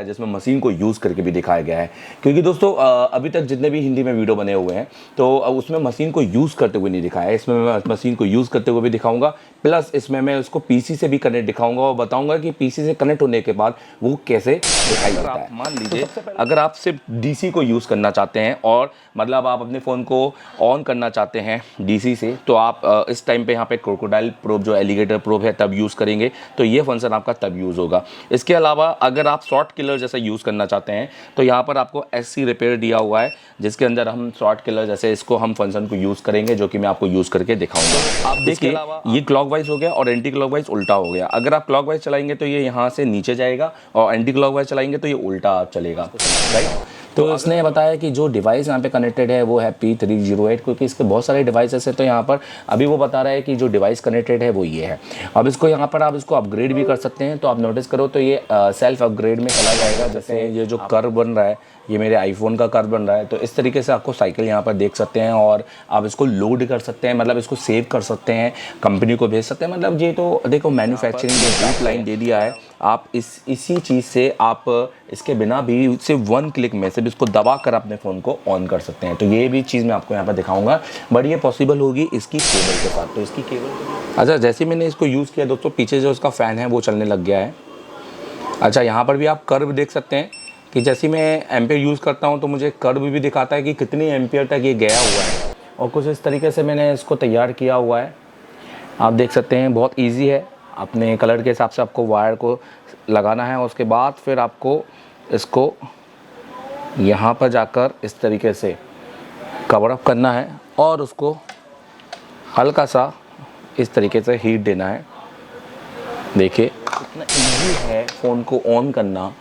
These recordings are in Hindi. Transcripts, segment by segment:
है जिसमें मशीन को यूज़ करके भी दिखाया गया है। क्योंकि दोस्तों अभी तक जितने भी हिंदी में वीडियो बने हुए हैं तो उसमें मशीन को यूज़ करते हुए नहीं दिखाया है। इसमें मैं मशीन को यूज़ करते हुए भी दिखाऊंगा, प्लस इसमें मैं उसको पीसी से भी कनेक्ट दिखाऊंगा और बताऊंगा कि पीसी से कनेक्ट होने के बाद वो कैसे दिखाई देता है। मान लीजिए अगर आप सिर्फ डीसी को यूज़ करना चाहते हैं और मतलब आप अपने फ़ोन को ऑन करना चाहते हैं डीसी से, तो आप इस टाइम पे यहाँ पे क्रोकोडाइल प्रोब जो एलिगेटर प्रोब है तब यूज़ करेंगे, तो ये फंक्शन आपका तब यूज़ होगा। इसके अलावा अगर आप शॉर्ट किलर जैसा यूज़ करना चाहते हैं तो यहाँ पर आपको एससी रिपेयर दिया हुआ है, जिसके अंदर हम शॉर्ट किलर जैसे इसको हम फंक्शन को यूज़ करेंगे, जो कि मैं आपको यूज़ करके दिखाऊंगा। आप देखिए ये क्लॉकवाइज हो गया और एंटी क्लॉकवाइज उल्टा हो गया। अगर आप क्लॉकवाइज चलाएंगे तो ये यहाँ से नीचे जाएगा और एंटी क्लॉकवाइज चलाएंगे तो ये उल्टा चलेगा, राइट। तो इसने बताया कि जो डिवाइस यहाँ पे कनेक्टेड है वो है P308, क्योंकि इसके बहुत सारे डिवाइसेस है। तो यहाँ पर अभी वो बता रहा है कि जो डिवाइस कनेक्टेड है वो ये है। अब इसको यहाँ पर आप इसको अपग्रेड भी कर सकते हैं। तो आप नोटिस करो तो ये सेल्फ अपग्रेड में चला जाएगा। जैसे ये जो कर्व बन रहा है ये मेरे आईफोन का कर्व बन रहा है, तो इस तरीके से आपको साइकिल यहाँ पर देख सकते हैं और आप इसको लोड कर सकते हैं, मतलब इसको सेव कर सकते हैं, कंपनी को भेज सकते हैं। मतलब ये तो देखो मैन्युफैक्चरिंग के लाइन दे दिया है। आप इसी चीज़ से आप इसके बिना भी सिर्फ 1 क्लिक में सिर्फ इसको दबा कर अपने फ़ोन को ऑन कर सकते हैं। तो ये भी चीज़ मैं आपको यहाँ पर दिखाऊंगा, बट ये पॉसिबल होगी इसकी केबल के साथ। तो इसकी केबल अच्छा, जैसे मैंने इसको यूज़ किया दोस्तों, पीछे जो इसका फ़ैन है वो चलने लग गया है। अच्छा, यहाँ पर भी आप कर्व देख सकते हैं कि जैसे मैं एम्पियर यूज़ करता हूँ तो मुझे कर्व भी दिखाता है कि कितनी एम्पियर तक ये गया हुआ है। और कुछ इस तरीके से मैंने इसको तैयार किया हुआ है, आप देख सकते हैं। बहुत इजी है, अपने कलर के हिसाब से आपको वायर को लगाना है और उसके बाद फिर आपको इसको यहाँ पर जाकर इस तरीके से कवर अप करना है और उसको हल्का सा इस तरीके से हीट देना है। देखिए इतना इजी है फ़ोन को ऑन करना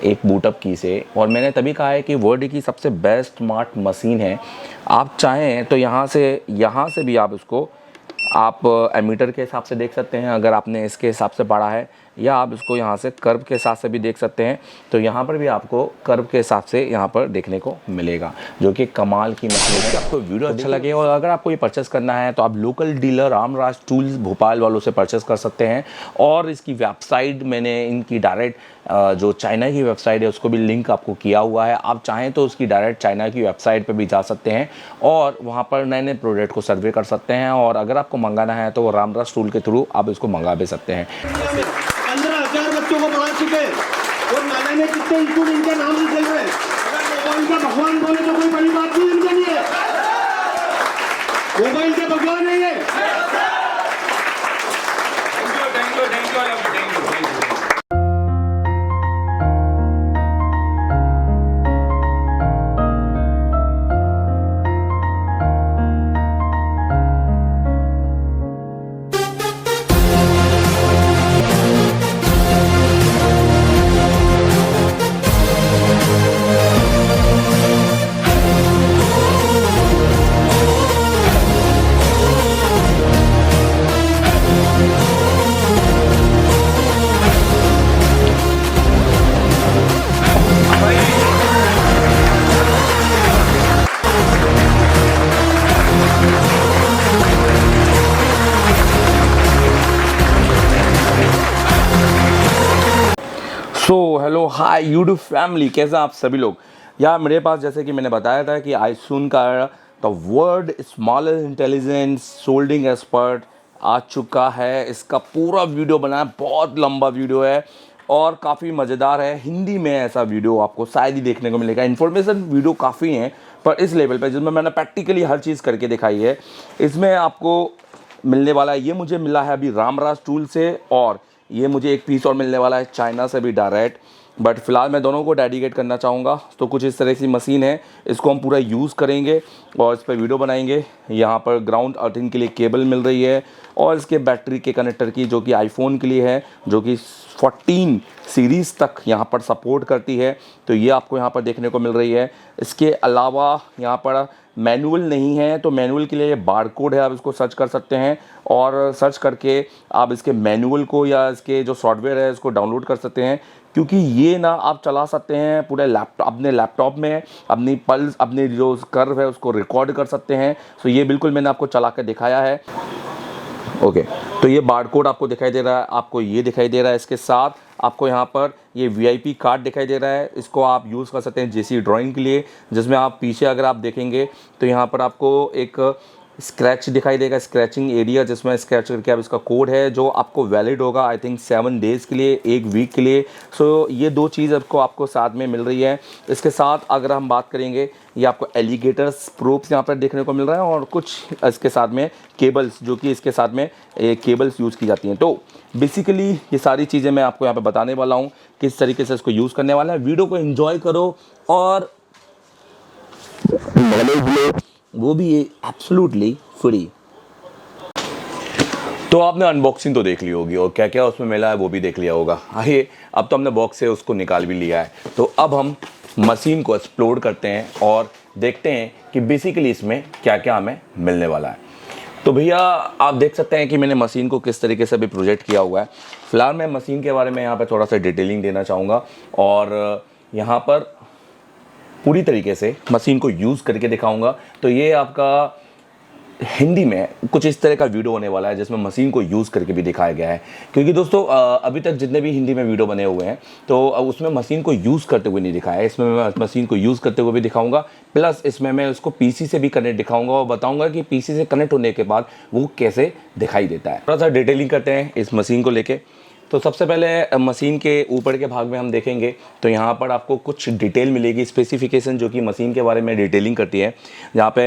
एक बूटअप की से। और मैंने तभी कहा है कि वर्ल्ड की सबसे बेस्ट स्मार्ट मशीन है। आप चाहें तो यहाँ से भी आप इसको आप एमीटर के हिसाब से देख सकते हैं, अगर आपने इसके हिसाब से पढ़ा है, या आप इसको यहाँ से कर्व के हिसाब से भी देख सकते हैं। तो यहाँ पर भी आपको कर्व के हिसाब से यहाँ पर देखने को मिलेगा, जो कि कमाल की मशीन है। आपको वीडियो अच्छा लगे और अगर आपको ये परचेस करना है तो आप local dealer Ramraj tools Bhopal वालों से परचेस कर सकते हैं। और इसकी वेबसाइट मैंने इनकी डायरेक्ट जो चाइना की वेबसाइट है उसको भी लिंक आपको किया हुआ है। आप चाहें तो उसकी डायरेक्ट चाइना की वेबसाइट पर भी जा सकते हैं और वहाँ पर नए नए प्रोडक्ट को सर्वे कर सकते हैं। और अगर आपको मंगाना है तो रामराज टूल के थ्रू आप इसको मंगा भी सकते हैं। 15,000 बच्चों को पढ़ा चुके और नाना ने कितने स्कूल इनके नाम से चल रहे। मोबाइल का भगवान बोले तो कोई बड़ी बात नहीं इनके लिए। मोबाइल के भगवान है ये। हेलो हाय यूट्यूब फैमिली, कैसे आप सभी लोग। यार मेरे पास जैसे कि मैंने बताया था कि आईसून का the world smallest intelligent soldering expert आ चुका है। इसका पूरा वीडियो बनाया, बहुत लंबा वीडियो है और काफ़ी मज़ेदार है। हिंदी में ऐसा वीडियो आपको शायद ही देखने को मिलेगा। इन्फॉर्मेशन वीडियो काफ़ी हैं पर इस लेवल पे जिसमें मैंने प्रैक्टिकली हर चीज़ करके दिखाई है, इसमें आपको मिलने वाला है। ये मुझे मिला है अभी रामराज टूल से और ये मुझे एक पीस और मिलने वाला है चाइना से भी डायरेक्ट। बट फिलहाल मैं दोनों को डेडिकेट करना चाहूँगा। तो कुछ इस तरह की मशीन है, इसको हम पूरा यूज़ करेंगे और इस पर वीडियो बनाएंगे। यहाँ पर ग्राउंड अर्थिंग के लिए केबल मिल रही है और इसके बैटरी के कनेक्टर की, जो कि आईफोन के लिए है, जो कि 14 सीरीज़ तक यहाँ पर सपोर्ट करती है। तो ये आपको यहाँ पर देखने को मिल रही है। इसके अलावा यहाँ पर मैनुअल नहीं है, तो मैनुअल के लिए ये बारकोड है, आप इसको सर्च कर सकते हैं और सर्च करके आप इसके मैनुअल को या इसके जो सॉफ्टवेयर है इसको डाउनलोड कर सकते हैं। क्योंकि ये ना आप चला सकते हैं पूरे लैपटॉप, अपने लैपटॉप में अपनी पल्स, अपने जो कर्व है उसको रिकॉर्ड कर सकते हैं। सो ये बिल्कुल मैंने आपको चला कर दिखाया है। ओके, तो ये बारकोड आपको दिखाई दे रहा है, आपको ये दिखाई दे रहा है, इसके साथ आपको यहाँ पर ये वीआईपी कार्ड दिखाई दे रहा है। इसको आप यूज़ कर सकते हैं जेसी ड्राइंग के लिए, जिसमें आप पीछे अगर आप देखेंगे तो यहाँ पर आपको एक स्क्रैच दिखाई देगा, स्क्रैचिंग एरिया, जिसमें स्क्रैच करके आप इसका कोड है जो आपको वैलिड होगा आई थिंक 7 डेज़ के लिए, 1 वीक के लिए। सो ये 2 चीज़ आपको साथ में मिल रही है। इसके साथ अगर हम बात करेंगे, ये आपको एलिगेटर्स प्रोप्स यहाँ पर देखने को मिल रहा है और कुछ इसके साथ में केबल्स, जो कि इसके साथ में केबल्स यूज़ की जाती हैं। तो बेसिकली ये सारी चीज़ें मैं आपको यहाँ पे बताने वाला हूँ किस तरीके से इसको यूज़ करने वाला है। वीडियो को एंजॉय करो और नॉलेज लो, वो भी एब्सोल्युटली फ्री। तो आपने अनबॉक्सिंग तो देख ली होगी और क्या क्या उसमें मिला है वो भी देख लिया होगा। आइए, अब तो हमने बॉक्स से उसको निकाल भी लिया है, तो अब हम मशीन को एक्सप्लोर करते हैं और देखते हैं कि बेसिकली इसमें क्या क्या हमें मिलने वाला है। तो भैया आप देख सकते हैं कि मैंने मशीन को किस तरीके से भी प्रोजेक्ट किया हुआ है। फ़िलहाल मैं मशीन के बारे में यहाँ पर थोड़ा सा डिटेलिंग देना चाहूँगा और यहाँ पर पूरी तरीके से मशीन को यूज़ करके दिखाऊंगा। तो ये आपका हिंदी में कुछ इस तरह का वीडियो होने वाला है जिसमें मशीन को यूज़ करके भी दिखाया गया है, क्योंकि दोस्तों अभी तक जितने भी हिंदी में वीडियो बने हुए हैं तो उसमें मशीन को यूज़ करते हुए नहीं दिखाया है। इसमें मैं मशीन को यूज़ करते हुए भी दिखाऊंगा, प्लस इसमें मैं उसको पीसी से भी कनेक्ट दिखाऊंगा और बताऊंगा कि पीसी से कनेक्ट होने के बाद वो कैसे दिखाई देता है। थोड़ा सा डिटेलिंग करते हैं इस मशीन को लेके। तो सबसे पहले मशीन के ऊपर के भाग में हम देखेंगे तो यहाँ पर आपको कुछ डिटेल मिलेगी, स्पेसिफिकेशन जो कि मशीन के बारे में डिटेलिंग करती है। यहाँ पे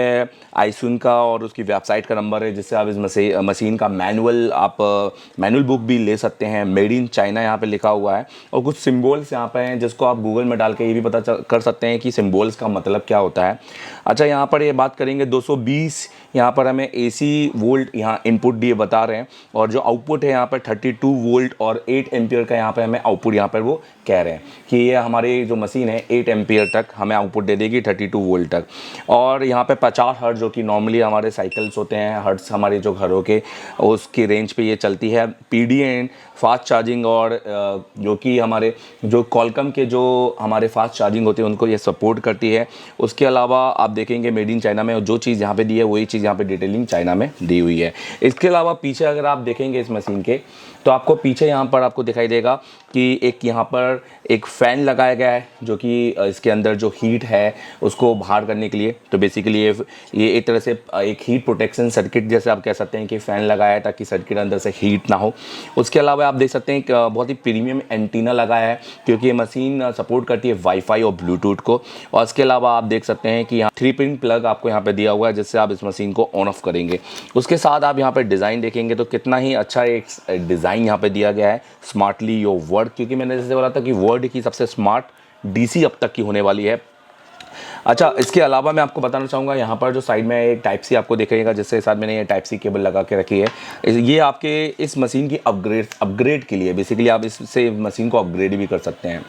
आईसुन का और उसकी वेबसाइट का नंबर है, जिससे आप इस मशीन का मैनुअल बुक भी ले सकते हैं। मेड इन चाइना यहाँ पे लिखा हुआ है और कुछ सिम्बोल्स यहाँ पे हैं जिसको आप गूगल में डाल के ये भी पता कर सकते हैं कि सिम्बोल्स का मतलब क्या होता है। अच्छा, यहाँ पर ये बात करेंगे 220 यहाँ पर हमें AC वोल्ट यहाँ इनपुट दिए बता रहे हैं और जो आउटपुट है यहाँ पर 32 वोल्ट और 8 एम्पियर का यहाँ पे हमें आउटपुट यहाँ पर वो कह रहे हैं कि ये हमारी जो मशीन है 8 एम्पियर तक हमें आउटपुट दे देगी, 32 वोल्ट तक। और यहाँ पे 50 हर्ट्ज जो कि नॉर्मली हमारे साइकिल्स होते हैं, हर्ट्ज हमारे जो घरों के उसकी रेंज पे ये चलती है। PDN फास्ट चार्जिंग और जो कि हमारे जो कॉलकम के जो हमारे फास्ट चार्जिंग होते हैं उनको ये सपोर्ट करती है। उसके अलावा आप देखेंगे मेड इन चाइना में जो चीज़ यहाँ पे दी है वही चीज़ यहाँ पे डिटेलिंग चाइना में दी हुई है। इसके अलावा पीछे अगर आप देखेंगे इस मशीन के तो आपको पीछे यहाँ पर आपको दिखाई देगा कि एक यहाँ पर एक फ़ैन लगाया गया है जो कि इसके अंदर जो हीट है उसको बाहर करने के लिए। तो बेसिकली ये एक तरह से एक हीट प्रोटेक्शन सर्किट जैसे आप कह सकते हैं कि फ़ैन लगाया है ताकि सर्किट अंदर से हीट ना हो। उसके अलावा आप देख सकते हैं कि बहुत ही प्रीमियम एंटीना लगाया है क्योंकि ये मशीन सपोर्ट करती है वाईफाई और ब्लूटूथ को। और इसके अलावा आप देख सकते हैं कि यहाँ 3 पिन प्लग आपको यहाँ पर दिया हुआ है जिससे आप इस मशीन को ऑन ऑफ करेंगे। उसके साथ आप यहाँ पर डिज़ाइन देखेंगे तो कितना ही अच्छा एक डिज़ाइन यहाँ पे दिया गया है, स्मार्टली योर वर्ड, क्योंकि मैंने जैसे बोला था कि वर्ड की सबसे स्मार्ट DC अब तक की होने वाली है। अच्छा, इसके अलावा मैं आपको बताना चाहूँगा यहाँ पर जो साइड में एक टाइप सी आपको दिखेगा जिसके साथ मैंने ये टाइप सी केबल लगा के रखी है। ये आपके इस मशीन की अपग्रेड के लिए, बेसिकली आप इससे मशीन को अपग्रेड भी कर सकते हैं।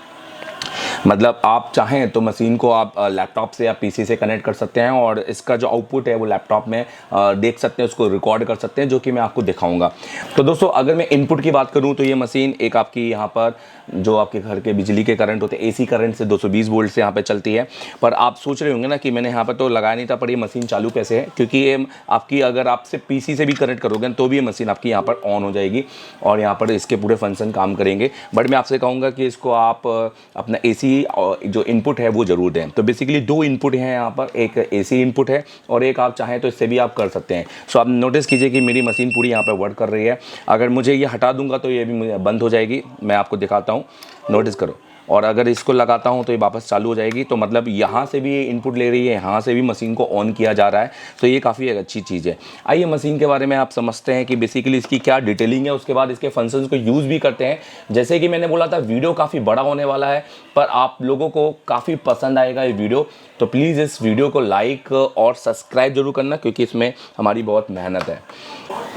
मतलब आप चाहें तो मशीन को आप लैपटॉप से या PC से कनेक्ट कर सकते हैं और इसका जो आउटपुट है वो लैपटॉप में देख सकते हैं, उसको रिकॉर्ड कर सकते हैं, जो कि मैं आपको दिखाऊंगा। तो दोस्तों अगर मैं इनपुट की बात करूं तो ये मशीन एक आपकी यहाँ पर जो आपके घर के बिजली के करंट होते हैं AC करंट से 220 वोल्ट से यहाँ पे चलती है। पर आप सोच रहे होंगे ना कि मैंने यहाँ पर तो लगाया नहीं था, पर ये मशीन चालू कैसे है, क्योंकि ये आपकी अगर आपसे PC से भी कनेक्ट करोगे तो भी ये मशीन आपकी यहाँ पर ऑन हो जाएगी और यहाँ पर इसके पूरे फंक्शन काम करेंगे। बट मैं आपसे कहूँगा कि इसको आप अपना AC जो इनपुट है वो ज़रूर दें। तो बेसिकली 2 इनपुट हैं यहाँ पर, एक AC इनपुट है और एक आप चाहें तो इससे भी आप कर सकते हैं। सो आप नोटिस कीजिए कि मेरी मशीन पूरी यहाँ पर वर्क कर रही है। अगर मुझे ये हटा दूंगा तो ये भी मुझे बंद हो जाएगी, मैं आपको दिखाता हूँ, नोटिस करो। और अगर इसको लगाता हूँ तो ये वापस चालू हो जाएगी। तो मतलब यहाँ से भी ये इनपुट ले रही है, यहाँ से भी मशीन को ऑन किया जा रहा है। तो ये काफ़ी एक अच्छी चीज़ है। आइए मशीन के बारे में आप समझते हैं कि बेसिकली इसकी क्या डिटेलिंग है, उसके बाद इसके फंक्शंस को यूज़ भी करते हैं। जैसे कि मैंने बोला था वीडियो काफ़ी बड़ा होने वाला है, पर आप लोगों को काफ़ी पसंद आएगा ये वीडियो। तो प्लीज़ इस वीडियो को लाइक और सब्सक्राइब जरूर करना, क्योंकि इसमें हमारी बहुत मेहनत है।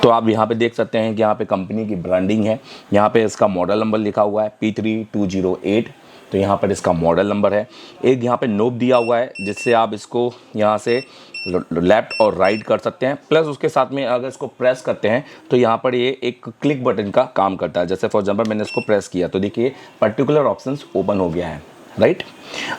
तो आप यहाँ पे देख सकते हैं कि यहाँ पे कंपनी की ब्रांडिंग है, यहाँ पे इसका मॉडल नंबर लिखा हुआ है P3208। तो यहाँ पर इसका मॉडल नंबर है। एक यहाँ पे नोब दिया हुआ है जिससे आप इसको यहाँ से लेफ्ट और राइट कर सकते हैं। प्लस उसके साथ में अगर इसको प्रेस करते हैं तो यहाँ पर ये एक क्लिक बटन का काम करता है। जैसे फॉर एग्जांपल मैंने इसको प्रेस किया तो देखिए पर्टिकुलर ऑप्शंस ओपन हो गया है, राइट।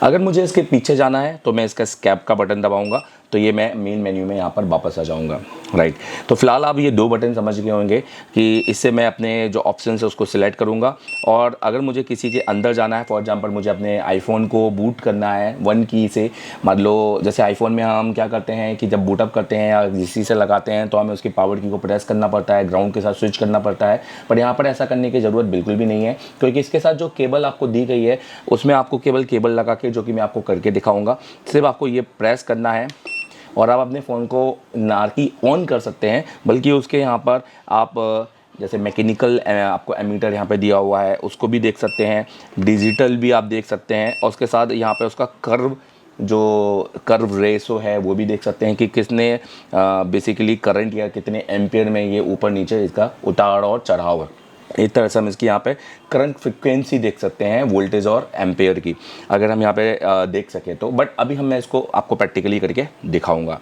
अगर मुझे इसके पीछे जाना है तो मैं इसका स्कैप का बटन दबाऊंगा तो ये मैं मेन मेन्यू में यहाँ पर वापस आ जाऊँगा। राइट तो फिलहाल आप ये 2 बटन समझ गए होंगे कि इससे मैं अपने जो ऑप्शन है उसको सिलेक्ट करूँगा। और अगर मुझे किसी के अंदर जाना है, फॉर एग्जांपल मुझे अपने आईफोन को बूट करना है 1 की से, मान लो जैसे आईफोन में हम क्या करते हैं कि जब बूटअप करते हैं या किसी से लगाते हैं तो हमें उसकी पावर की को प्रेस करना पड़ता है, ग्राउंड के साथ स्विच करना पड़ता है। पर यहाँ पर ऐसा करने की ज़रूरत बिल्कुल भी नहीं है, क्योंकि इसके साथ जो केबल आपको दी गई है उसमें आपको केवल केबल लगा के, जो कि मैं आपको करके दिखाऊँगा, सिर्फ आपको ये प्रेस करना है और आप अपने फ़ोन को ना कि ऑन कर सकते हैं, बल्कि उसके यहाँ पर आप जैसे मैकेनिकल आपको एमीटर यहाँ पे दिया हुआ है उसको भी देख सकते हैं, डिजिटल भी आप देख सकते हैं, और उसके साथ यहाँ पे उसका कर्व रेशो है वो भी देख सकते हैं कि किसने बेसिकली करंट या कितने एम्पियर में ये ऊपर नीचे इसका उतार और चढ़ाव है। इस तरह से हम इसकी यहाँ पे करंट फ्रिक्वेंसी देख सकते हैं, वोल्टेज और एम्पेयर की, अगर हम यहाँ पे देख सकें तो। बट अभी मैं इसको आपको प्रैक्टिकली करके दिखाऊंगा।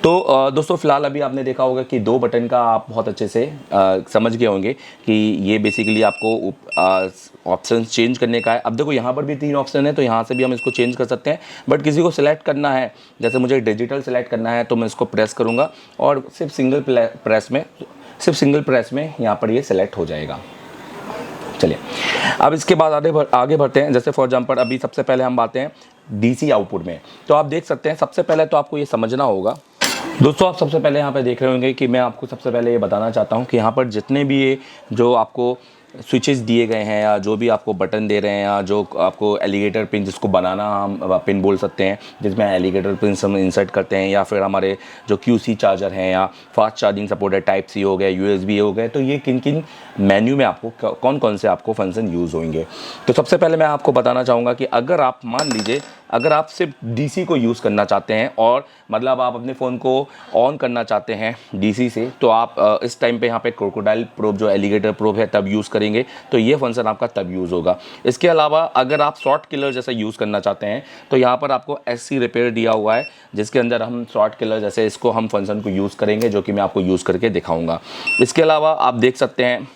तो दोस्तों फिलहाल अभी आपने देखा होगा कि 2 बटन का आप बहुत अच्छे से समझ गए होंगे कि ये बेसिकली आपको ऑप्शन चेंज करने का है। अब देखो यहाँ पर भी 3 ऑप्शन है, तो यहाँ से भी हम इसको चेंज कर सकते हैं। बट किसी को सिलेक्ट करना है, जैसे मुझे डिजिटल सेलेक्ट करना है, तो मैं इसको प्रेस करूँगा और सिर्फ सिंगल प्रेस में यहाँ पर ये सिलेक्ट हो जाएगा। चलिए अब इसके बाद आगे बढ़ते हैं। जैसे फॉर एग्जांपल अभी सबसे पहले हम बातें हैं डीसी आउटपुट में, तो आप देख सकते हैं सबसे पहले तो आपको ये समझना होगा दोस्तों, आप सबसे पहले यहाँ पे देख रहे होंगे कि मैं आपको सबसे पहले ये बताना चाहता हूँ कि यहाँ पर जितने भी ये जो आपको स्विचेस दिए गए हैं या जो भी आपको बटन दे रहे हैं या जो आपको एलिगेटर पिन, जिसको बनाना हम पिन बोल सकते हैं, जिसमें एलिगेटर पिन हम इंसर्ट करते हैं, या फिर हमारे जो QC चार्जर हैं या फास्ट चार्जिंग सपोर्ट है, टाइप C हो गए, USB हो गए, तो ये किन किन मेन्यू में आपको कौन कौन से आपको फंक्शन यूज़ होंगे। तो सबसे पहले मैं आपको बताना चाहूँगा कि अगर आप मान लीजिए अगर आप सिर्फ DC को यूज़ करना चाहते हैं और मतलब आप अपने फ़ोन को ऑन करना चाहते हैं DC से, तो आप इस टाइम पे यहाँ पे क्रोकोडाइल प्रोब जो एलिगेटर प्रोब है तब यूज़ करेंगे, तो ये फंक्शन आपका तब यूज़ होगा। इसके अलावा अगर आप शॉर्ट किलर जैसा यूज़ करना चाहते हैं तो यहाँ पर आपको SC रिपेयर दिया हुआ है, जिसके अंदर हम शॉर्ट किलर जैसे इसको हम फंक्शन को यूज़ करेंगे, जो कि मैं आपको यूज़ करके दिखाऊँगा। इसके अलावा आप देख सकते हैं,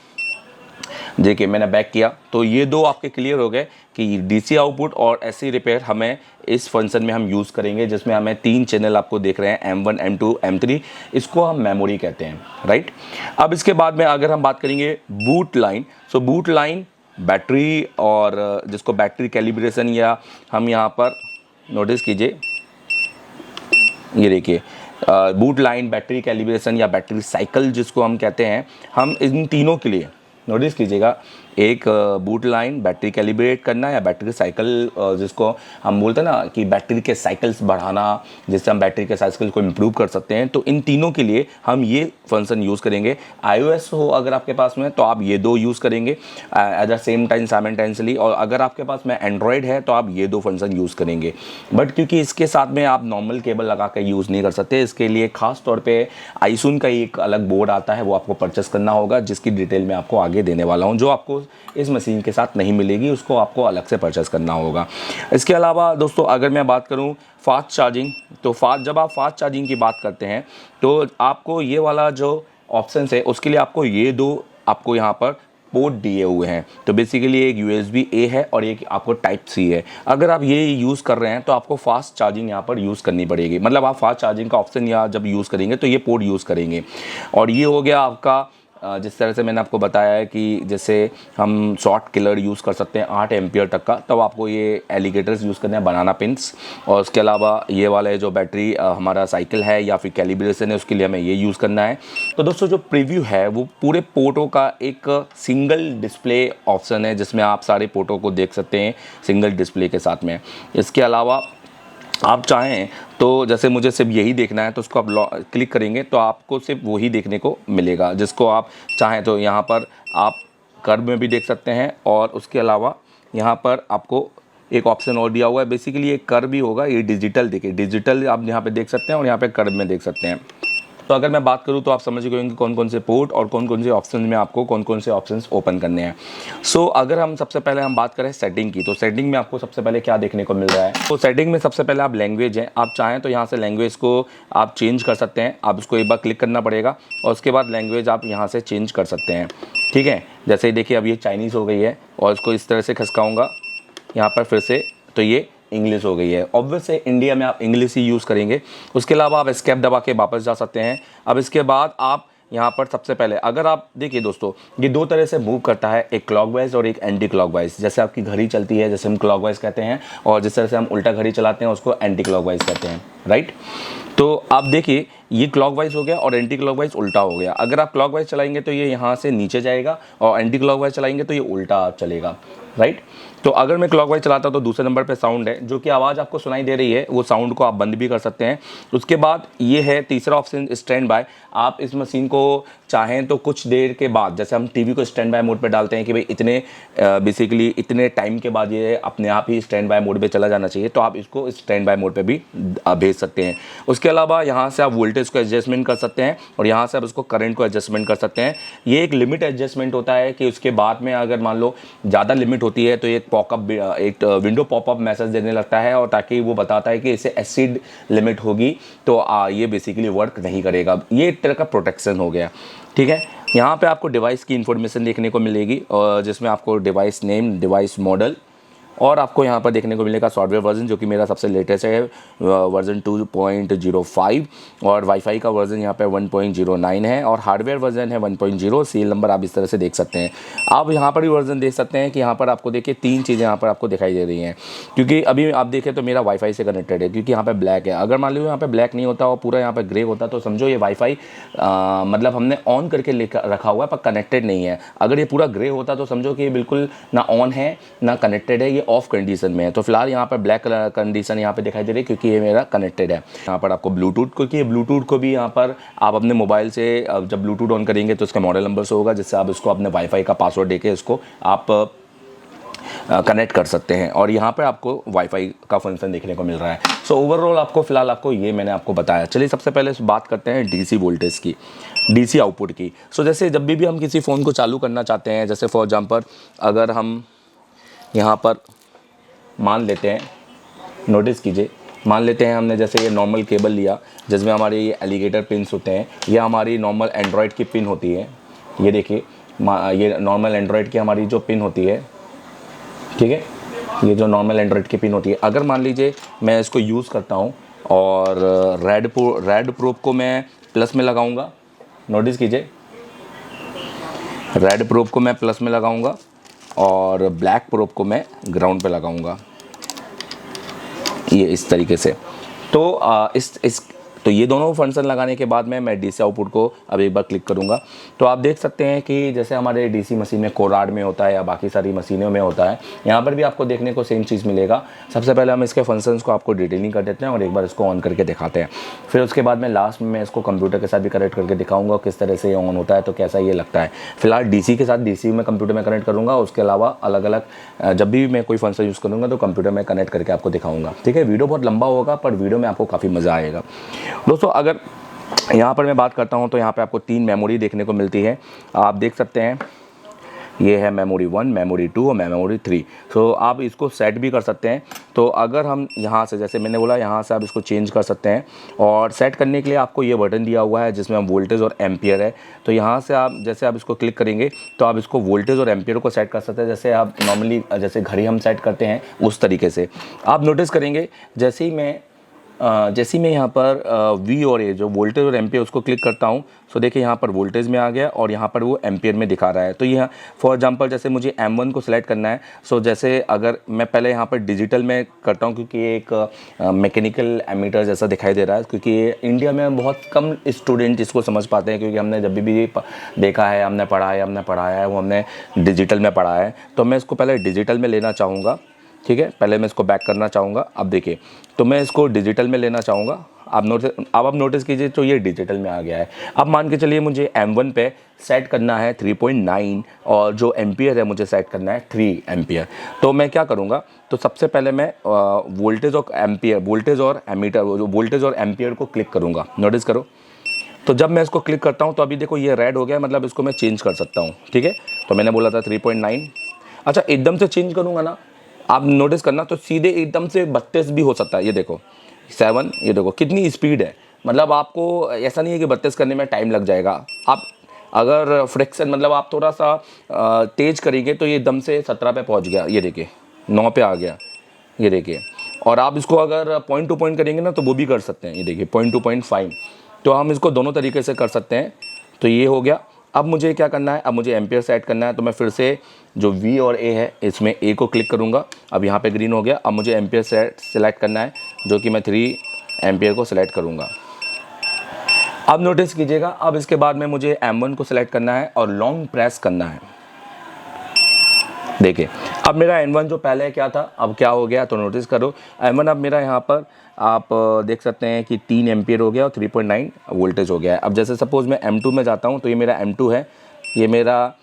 देखिए मैंने बैक किया तो ये 2 आपके क्लियर हो गए कि DC आउटपुट और SC रिपेयर हमें इस फंक्शन में हम यूज़ करेंगे, जिसमें हमें 3 चैनल आपको देख रहे हैं, M1 M2 M3, इसको हम मेमोरी कहते हैं, राइट। अब इसके बाद में अगर हम बात करेंगे बूट लाइन, सो बूट लाइन बैटरी और जिसको बैटरी कैलिब्रेशन, या हम यहाँ पर नोटिस कीजिए, ये देखिए बूट लाइन, बैटरी कैलिब्रेशन या बैटरी साइकिल जिसको हम कहते हैं, हम इन तीनों के लिए नोटिस कीजिएगा, एक बूट लाइन, बैटरी कैलिब्रेट करना या बैटरी साइकिल, जिसको हम बोलते हैं ना कि बैटरी के साइकिल्स बढ़ाना, जिससे हम बैटरी के साइकिल को इम्प्रूव कर सकते हैं, तो इन तीनों के लिए हम ये फंक्शन यूज़ करेंगे। iOS हो अगर आपके पास में तो आप ये 2 यूज़ करेंगे at the same time simultaneously, और अगर आपके पास में एंड्रॉयड है तो आप ये 2 फंक्शन यूज़ करेंगे। बट क्योंकि इसके साथ में आप नॉर्मल केबल लगा कर यूज़ नहीं कर सकते, इसके लिए खास तौर पर आईसून का एक अलग बोर्ड आता है, वो आपको परचेस करना होगा, जिसकी डिटेल मैं आपको आगे देने वाला हूँ, जो आपको इस मशीन के साथ नहीं मिलेगी, उसको आपको अलग से परचेस करना होगा। इसके अलावा दोस्तों अगर मैं बात करूं फास्ट चार्जिंग, तो जब आप फास्ट चार्जिंग की बात करते हैं तो आपको ये वाला जो ऑप्शन है उसके लिए आपको ये 2 आपको यहाँ पर पोर्ट दिए हुए हैं। तो बेसिकली एक USB-A है और एक आपको टाइप C है। अगर आप ये यूज़ कर रहे हैं तो आपको फास्ट चार्जिंग यहाँ पर यूज़ करनी पड़ेगी, मतलब आप फास्ट चार्जिंग का ऑप्शन यहाँ जब यूज़ करेंगे तो ये पोर्ट यूज़ करेंगे। और ये हो गया आपका जिस तरह से मैंने आपको बताया है कि जैसे हम शॉर्ट किलर यूज़ कर सकते हैं 8 एम्पियर तक का, तब आपको ये एलिगेटर्स यूज़ करने हैं, बनाना पिंस। और उसके अलावा ये वाला जो बैटरी हमारा साइकिल है या फिर कैलिब्रेशन है, उसके लिए हमें ये यूज़ करना है। तो दोस्तों जो प्रीव्यू है वो पूरे पोर्टों का एक सिंगल डिस्प्ले ऑप्शन है, जिसमें आप सारे पोर्टों को देख सकते हैं सिंगल डिस्प्ले के साथ में। इसके अलावा आप चाहें तो जैसे मुझे सिर्फ यही देखना है तो उसको आप क्लिक करेंगे तो आपको सिर्फ वही देखने को मिलेगा, जिसको आप चाहें तो यहाँ पर आप कर्व में भी देख सकते हैं। और उसके अलावा यहाँ पर आपको एक ऑप्शन और दिया हुआ है, बेसिकली ये कर्व भी होगा, ये डिजिटल, देखिए डिजिटल आप यहाँ पे देख सकते हैं और यहाँ पे कर्व में देख सकते हैं। तो अगर मैं बात करूँ तो आप समझ गए होंगे कौन कौन से पोर्ट और कौन कौन से ऑप्शन में आपको कौन कौन से ऑप्शंस ओपन करने हैं। सो अगर हम सबसे पहले हम बात करें सेटिंग की, तो सेटिंग में आपको सबसे पहले क्या देखने को मिल रहा है। तो सेटिंग में सबसे पहले आप लैंग्वेज है, आप चाहें तो यहाँ से लैंग्वेज को आप चेंज कर सकते हैं। आप उसको एक बार क्लिक करना पड़ेगा और उसके बाद लैंग्वेज आप यहाँ से चेंज कर सकते हैं, ठीक है। जैसे देखिए अब ये चाइनीज़ हो गई है और इसको इस तरह से खसकाऊँगा यहाँ पर फिर से, तो ये इंग्लिश हो गई है। ऑब्वियस है इंडिया में आप इंग्लिश ही यूज़ करेंगे। उसके अलावा आप एस्केप दबा के वापस जा सकते हैं। अब इसके बाद आप यहाँ पर सबसे पहले अगर आप देखिए दोस्तों, ये दो तरह से मूव करता है, एक क्लॉकवाइज और एक एंटी क्लॉकवाइज। जैसे आपकी घड़ी चलती है, जैसे हम क्लॉकवाइज कहते हैं, और जिस तरह से हम उल्टा घड़ी चलाते हैं उसको एंटी क्लॉकवाइज कहते हैं, राइट। तो आप देखिए ये क्लॉकवाइज हो गया और एंटी क्लॉकवाइज उल्टा हो गया। अगर आप क्लॉकवाइज चलाएंगे तो ये यहाँ से नीचे जाएगा, और एंटी क्लॉकवाइज चलाएंगे तो ये उल्टा चलेगा, राइट। तो अगर मैं क्लॉकवाइज चलाता हूँ तो दूसरे नंबर पे साउंड है, जो कि आवाज़ आपको सुनाई दे रही है, वो साउंड को आप बंद भी कर सकते हैं। उसके बाद ये है तीसरा ऑप्शन, स्टैंड बाय। आप इस मशीन को चाहें तो कुछ देर के बाद, जैसे हम टीवी को स्टैंड बाय मोड पे डालते हैं कि भाई इतने बेसिकली इतने टाइम के बाद ये अपने आप ही स्टैंड बाय मोड पे चला जाना चाहिए, तो आप इसको स्टैंड बाय मोड पे भी भेज सकते हैं। उसके अलावा यहाँ से आप वोल्टेज को एडजस्टमेंट कर सकते हैं, और यहाँ से आप उसको करंट को एडजस्टमेंट कर सकते हैं। ये एक लिमिट एडजस्टमेंट होता है कि उसके बाद में अगर मान लो ज़्यादा लिमिट होती है तो एक विंडो पॉपअप मैसेज देने लगता है, और ताकि वो बताता है कि इसे एसिड लिमिट होगी, तो ये बेसिकली वर्क नहीं करेगा। ये एक तरह का प्रोटेक्शन हो गया, ठीक है। यहाँ पे आपको डिवाइस की इंफॉर्मेशन देखने को मिलेगी, और जिसमें आपको डिवाइस नेम, डिवाइस मॉडल, और आपको यहाँ पर देखने को मिलेगा सॉफ्टवेयर वर्जन, जो कि मेरा सबसे लेटेस्ट है, वर्जन 2.05, और वाईफाई का वर्जन यहाँ पे 1.09 है, और हार्डवेयर वर्जन है 1.0। सीरियल नंबर आप इस तरह से देख सकते हैं। आप यहाँ पर भी वर्जन देख सकते हैं कि यहाँ पर आपको देखिए 3 चीज़ें यहाँ पर आपको दिखाई दे रही हैं, क्योंकि अभी आप देखें तो मेरा वाईफाई से कनेक्टेड है, क्योंकि यहाँ पर ब्लैक है। अगर मान लो यहाँ पर ब्लैक नहीं होता और पूरा यहाँ पर ग्रे होता तो समझो ये वाईफाई मतलब हमने ऑन करके रखा हुआ है पर कनेक्टेड नहीं है। अगर ये पूरा ग्रे होता तो समझो कि ये बिल्कुल ना ऑन है ना कनेक्टेड है, ये ऑफ कंडीशन में है। तो फिलहाल यहाँ पर ब्लैक कलर कंडीशन यहाँ पे दिखाई दे रही है, क्योंकि ये मेरा कनेक्टेड है। यहाँ पर आपको ब्लूटूथ, क्योंकि ब्लूटूथ को भी यहाँ पर आप अपने मोबाइल से जब ब्लूटूथ ऑन करेंगे तो इसका मॉडल नंबर से होगा, जिससे आप इसको अपने वाईफाई का पासवर्ड देके इसको आप कनेक्ट कर सकते हैं, और यहाँ पर आपको वाईफाई का फंक्शन देखने को मिल रहा है। सो ओवरऑल आपको फिलहाल आपको ये मैंने आपको बताया। चलिए सबसे पहले बात करते हैं डीसी वोल्टेज की, डीसी आउटपुट की। सो जैसे जब भी हम किसी फ़ोन को चालू करना चाहते हैं, जैसे फॉर एग्जांपल अगर हम यहाँ पर मान लेते हैं, नोटिस कीजिए, मान लेते हैं हमने जैसे ये नॉर्मल केबल लिया, जिसमें हमारे ये एलिगेटर पिन्स होते हैं, या हमारी नॉर्मल एंड्रॉयड की पिन होती है। ये देखिए ये नॉर्मल एंड्रॉयड की हमारी जो पिन होती है, ठीक है, ये जो नॉर्मल एंड्रॉयड की पिन होती है। अगर मान लीजिए मैं इसको यूज़ करता हूँ और रेड प्रोब को मैं प्लस में लगाऊंगा, नोटिस कीजिए रेड प्रोब को मैं प्लस में लगाऊंगा और ब्लैक प्रोब को मैं ग्राउंड पे लगाऊंगा, ये इस तरीके से। तो तो ये दोनों फंक्शन लगाने के बाद मैं डीसी आउटपुट को अब एक बार क्लिक करूंगा, तो आप देख सकते हैं कि जैसे हमारे डीसी मशीन में कोराड में होता है या बाकी सारी मशीनों में होता है, यहाँ पर भी आपको देखने को सेम चीज़ मिलेगा। सबसे पहले हम इसके फंक्शंस को आपको डिटेलिंग कर देते हैं और एक बार इसको ऑन करके दिखाते हैं। फिर उसके बाद में लास्ट में इसको कंप्यूटर के साथ भी कनेक्ट करके दिखाऊंगा किस तरह से ये ऑन होता है, तो कैसा ये लगता है। फिलहाल डीसी के साथ डीसी में कंप्यूटर में कनेक्ट करूँगा, उसके अलावा अलग अलग जब भी मैं कोई फंक्शन यूज़ करूँगा तो कंप्यूटर में कनेक्ट करके आपको दिखाऊँगा, ठीक है। वीडियो बहुत लंबा होगा पर वीडियो में आपको काफ़ी मज़ा आएगा। दोस्तों अगर यहाँ पर मैं बात करता हूँ तो यहाँ पे आपको 3 मेमोरी देखने को मिलती है, आप देख सकते हैं। ये है मेमोरी 1, मेमोरी 2 और मेमोरी 3। तो आप इसको सेट भी कर सकते हैं। तो अगर हम यहाँ से, जैसे मैंने बोला, यहाँ से आप इसको चेंज कर सकते हैं, और सेट करने के लिए आपको ये बटन दिया हुआ है जिसमें वोल्टेज और एम्पियर है। तो यहाँ से आप जैसे आप इसको क्लिक करेंगे तो आप इसको वोल्टेज और एम्पियर को सेट कर सकते हैं, जैसे आप नॉर्मली जैसे घड़ी हम सेट करते हैं उस तरीके से। आप नोटिस करेंगे जैसे ही मैं यहाँ पर वी और ए जो वोल्टेज और एम्पियर उसको क्लिक करता हूँ, सो देखिए यहाँ पर वोल्टेज में आ गया और यहाँ पर वो एम्पियर में दिखा रहा है। तो यह फॉर एग्जांपल जैसे मुझे M1 को सिलेक्ट करना है, सो जैसे अगर मैं पहले यहाँ पर डिजिटल में करता हूँ, क्योंकि ये एक मैकेनिकल एमीटर जैसा दिखाई दे रहा है, क्योंकि इंडिया में बहुत कम स्टूडेंट इसको समझ पाते हैं, क्योंकि हमने जब भी देखा है, हमने पढ़ाया है वो हमने डिजिटल में पढ़ा है। तो मैं इसको पहले डिजिटल में लेना चाहूँगा, ठीक है। पहले मैं इसको बैक करना चाहूँगा। अब देखिए, तो मैं इसको डिजिटल में लेना चाहूँगा। अब आप नोटिस कीजिए तो ये डिजिटल में आ गया है। अब मान के चलिए मुझे M1 पे सेट करना है 3.9 और जो एम्पियर है मुझे सेट करना है 3 एम्पियर। तो मैं क्या करूँगा, तो सबसे पहले मैं वोल्टेज और एम्पियर को क्लिक करूँगा। नोटिस करो, तो जब मैं इसको क्लिक करता हूँ तो अभी देखो ये रेड हो गया, मतलब इसको मैं चेंज कर सकता हूँ, ठीक है। तो मैंने बोला था 3.9, अच्छा एकदम से चेंज करूँगा ना, आप नोटिस करना तो सीधे एकदम से 32 भी हो सकता है। ये देखो 7, ये देखो कितनी स्पीड है, मतलब आपको ऐसा नहीं है कि 32 करने में टाइम लग जाएगा। आप अगर फ्रिक्शन मतलब आप थोड़ा सा तेज़ करेंगे तो ये एकदम से 17 पे पहुंच गया, ये देखिए 9 पे आ गया, ये देखिए। और आप इसको अगर पॉइंट टू पॉइंट करेंगे ना तो वो भी कर सकते हैं। ये देखिए पॉइंट टू पॉइंट 5, तो हम इसको दोनों तरीके से कर सकते हैं। तो ये हो गया। अब मुझे क्या करना है, अब मुझे एम्पियर सेट करना है। तो मैं फिर से जो V और A है इसमें A को क्लिक करूँगा। अब यहाँ पे ग्रीन हो गया। अब मुझे एम्पियर सेलेक्ट करना है, जो कि मैं 3 एम्पियर को सिलेक्ट करूँगा। अब नोटिस कीजिएगा, अब इसके बाद में मुझे M1 को सिलेक्ट करना है और लॉन्ग प्रेस करना है। देखिए अब मेरा N1 जो पहले क्या था अब क्या हो गया, तो नोटिस करो M1 अब मेरा यहाँ पर आप देख सकते हैं कि 3 एम्पियर हो गया और 3.9 वोल्टेज हो गया है। अब जैसे सपोज़ मैं M2 में जाता हूँ तो ये मेरा M2 है, ये मेरा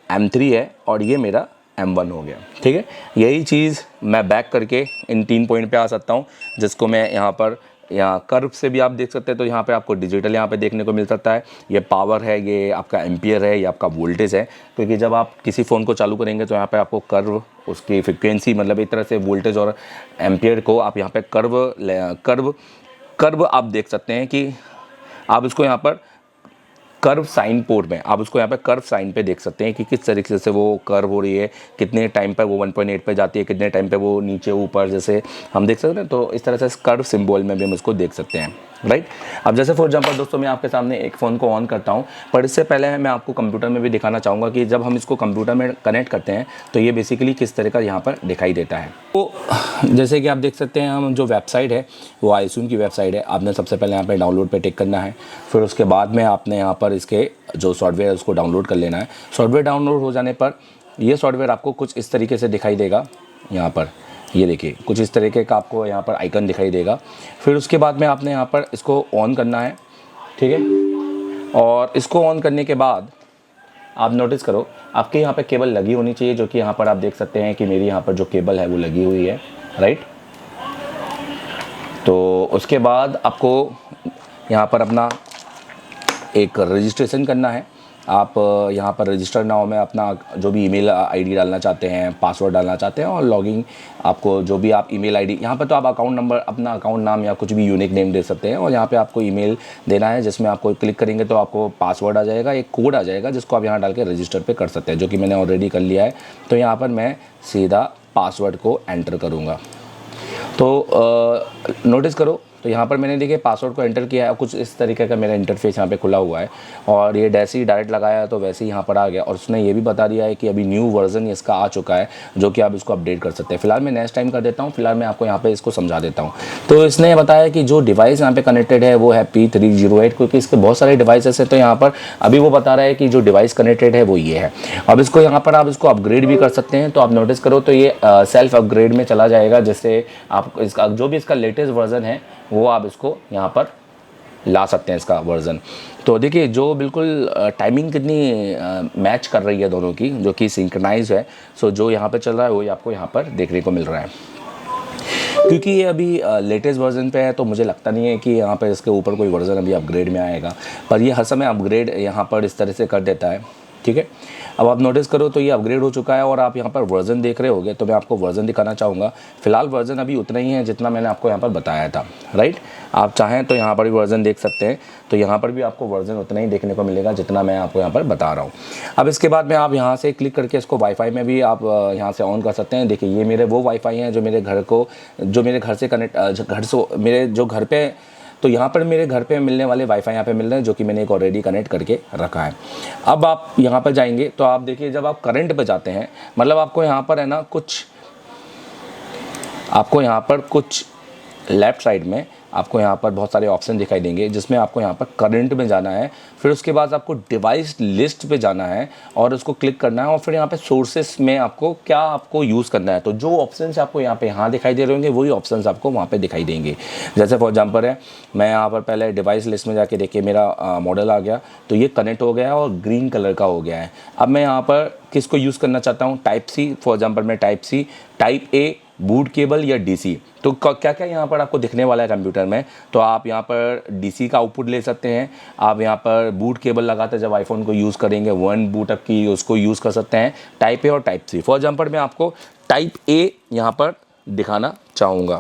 M3 है और ये मेरा M1 हो गया। ठीक है, यही चीज़ मैं बैक करके इन 3 पॉइंट पे आ सकता हूँ, जिसको मैं यहाँ पर कर्व से भी आप देख सकते हैं। तो यहाँ पे आपको डिजिटल यहाँ पे देखने को मिल सकता है। ये पावर है, ये आपका एम्पियर है, ये आपका वोल्टेज है। क्योंकि जब आप किसी फ़ोन को चालू करेंगे तो यहाँ पे आपको कर्व, उसकी फ्रिक्वेंसी, मतलब एक तरह से वोल्टेज और एम्पियर को आप यहाँ पे कर्व आप देख सकते हैं कि आप इसको यहाँ पर कर्व साइन पोर्ट में आप उसको यहाँ पे कर्व साइन पे देख सकते हैं कि किस तरीके से वो कर्व हो रही है, कितने टाइम पर वो 1.8 पे जाती है, कितने टाइम पे वो नीचे ऊपर जैसे हम देख सकते हैं। तो इस तरह से कर्व सिंबल में भी हम इसको देख सकते हैं, राइट। अब जैसे फॉर एग्जांपल दोस्तों मैं आपके सामने एक फ़ोन को ऑन करता हूँ, पर इससे पहले मैं आपको कंप्यूटर में भी दिखाना चाहूँगा कि जब हम इसको कंप्यूटर में कनेक्ट करते हैं तो ये बेसिकली किस तरह का यहाँ पर दिखाई देता है। तो जैसे कि आप देख सकते हैं, हम जो वेबसाइट है वो iSUN की वेबसाइट है। आपने सबसे पहले यहाँ पर डाउनलोड पे टिक करना है, फिर उसके बाद में आपने यहाँ पर इसके जो सॉफ्टवेयर है उसको डाउनलोड कर लेना है। सॉफ्टवेयर डाउनलोड हो जाने पर ये सॉफ्टवेयर आपको कुछ इस तरीके से दिखाई देगा। यहाँ पर ये देखिए कुछ इस तरीके का आपको यहाँ पर आइकन दिखाई देगा। फिर उसके बाद में आपने यहाँ पर इसको ऑन करना है, ठीक है। और इसको ऑन करने के बाद आप नोटिस करो आपके यहाँ पे केबल लगी होनी चाहिए, जो कि यहाँ पर आप देख सकते हैं कि मेरी यहाँ पर जो केबल है वो लगी हुई है, राइट। तो उसके बाद आपको यहाँ पर अपना एक रजिस्ट्रेशन करना है। आप यहाँ पर रजिस्टर नाउ में अपना जो भी ईमेल आईडी डालना चाहते हैं, पासवर्ड डालना चाहते हैं और लॉगिन आपको जो भी आप ईमेल आईडी, यहाँ पर तो आप अकाउंट नंबर, अपना अकाउंट नाम या कुछ भी यूनिक नेम दे सकते हैं। और यहाँ पे आपको ईमेल देना है, जिसमें आपको क्लिक करेंगे तो आपको पासवर्ड आ जाएगा, एक कोड आ जाएगा जिसको आप यहाँ डाल के रजिस्टर पे कर सकते हैं, जो कि मैंने ऑलरेडी कर लिया है। तो यहाँ पर मैं सीधा पासवर्ड को एंटर करूँगा। तो नोटिस करो, तो यहाँ पर मैंने देखिए पासवर्ड को एंटर किया है। कुछ इस तरीके का मेरा इंटरफेस यहाँ पे खुला हुआ है और ये जैसे ही डायरेक्ट लगाया तो वैसे ही यहाँ पर आ गया। और उसने ये भी बता दिया है कि अभी न्यू वर्जन इसका आ चुका है, जो कि आप इसको अपडेट कर सकते हैं। फिलहाल मैं नेक्स्ट टाइम कर देता हूँ, फिलहाल मैं आपको यहाँ पे इसको समझा देता हूँ। तो इसने बताया कि जो डिवाइस यहाँ पे कनेक्टेड है वो है P308, क्योंकि इसके बहुत सारे डिवाइसेस हैं। तो यहाँ पर अभी वो बता रहा है कि जो डिवाइस कनेक्टेड है वो ये है। अब इसको यहाँ पर आप इसको अपग्रेड भी कर सकते हैं। तो आप नोटिस करो तो ये सेल्फ अपग्रेड में चला जाएगा, जिससे आप इसका जो भी इसका लेटेस्ट वर्जन है वो आप इसको यहाँ पर ला सकते हैं, इसका वर्ज़न। तो देखिए जो बिल्कुल टाइमिंग कितनी मैच कर रही है दोनों की, जो कि सिंक्रोनाइज है। सो जो यहाँ पे चल रहा है वही आपको यहाँ पर देखने को मिल रहा है। क्योंकि ये अभी लेटेस्ट वर्जन पे है तो मुझे लगता नहीं है कि यहाँ पर इसके ऊपर कोई वर्जन अभी अपग्रेड में आएगा, पर ये हर समय अपग्रेड यहाँ पर इस तरह से कर देता है, ठीक है। अब आप नोटिस करो तो ये अपग्रेड हो चुका है और आप यहाँ पर वर्जन देख रहे होगे। तो मैं आपको वर्जन दिखाना चाहूँगा। फिलहाल वर्जन अभी उतना ही है जितना मैंने आपको यहाँ पर बताया था, राइट। आप चाहें तो यहाँ पर भी वर्जन देख सकते हैं। तो यहाँ पर भी आपको वर्जन उतना ही देखने को मिलेगा जितना मैं आपको यहाँ पर बता रहा हूँ। अब इसके बाद में आप यहाँ से क्लिक करके इसको वाईफाई में भी आप यहाँ से ऑन कर सकते हैं। देखिए ये मेरे वो वाईफाई हैं जो मेरे घर से कनेक्ट, मेरे जो घर पे, तो यहाँ पर मेरे घर पे मिलने वाले वाईफाई यहाँ पे मिल रहे हैं, जो कि मैंने एक ऑलरेडी कनेक्ट करके रखा है। अब आप यहाँ पर जाएंगे तो आप देखिए जब आप करंट पे जाते हैं, मतलब आपको यहाँ पर है ना कुछ लेफ़्ट साइड में आपको यहाँ पर बहुत सारे ऑप्शन दिखाई देंगे, जिसमें आपको यहाँ पर करंट में जाना है। फिर उसके बाद आपको डिवाइस लिस्ट पे जाना है और उसको क्लिक करना है। और फिर यहाँ पे सोर्सेस में आपको यूज़ करना है। तो जो ऑप्शंस आपको यहाँ दिखाई दे रहे होंगे वही ऑप्शंस आपको वहाँ पे दिखाई देंगे। जैसे फॉर एग्जांपल है, मैं यहाँ पर पहले डिवाइस लिस्ट में जाके देखिए मेरा मॉडल आ गया, तो ये कनेक्ट हो गया है और ग्रीन कलर का हो गया है। अब मैं यहाँ पर किसको यूज़ करना चाहता हूँ, टाइप सी, फॉर एग्जाम्पल मैं type C, type A, boot cable या डीसी। तो क्या क्या यहाँ पर आपको दिखने वाला है कंप्यूटर में। तो आप यहाँ पर डीसी का आउटपुट ले सकते हैं। आप यहाँ पर बूट केबल लगाते जब आईफोन को यूज़ करेंगे 1 बूट अप की उसको यूज़ कर सकते हैं, टाइप ए और टाइप सी। फॉर एग्जाम्पल मैं आपको टाइप ए यहाँ पर दिखाना चाहूँगा।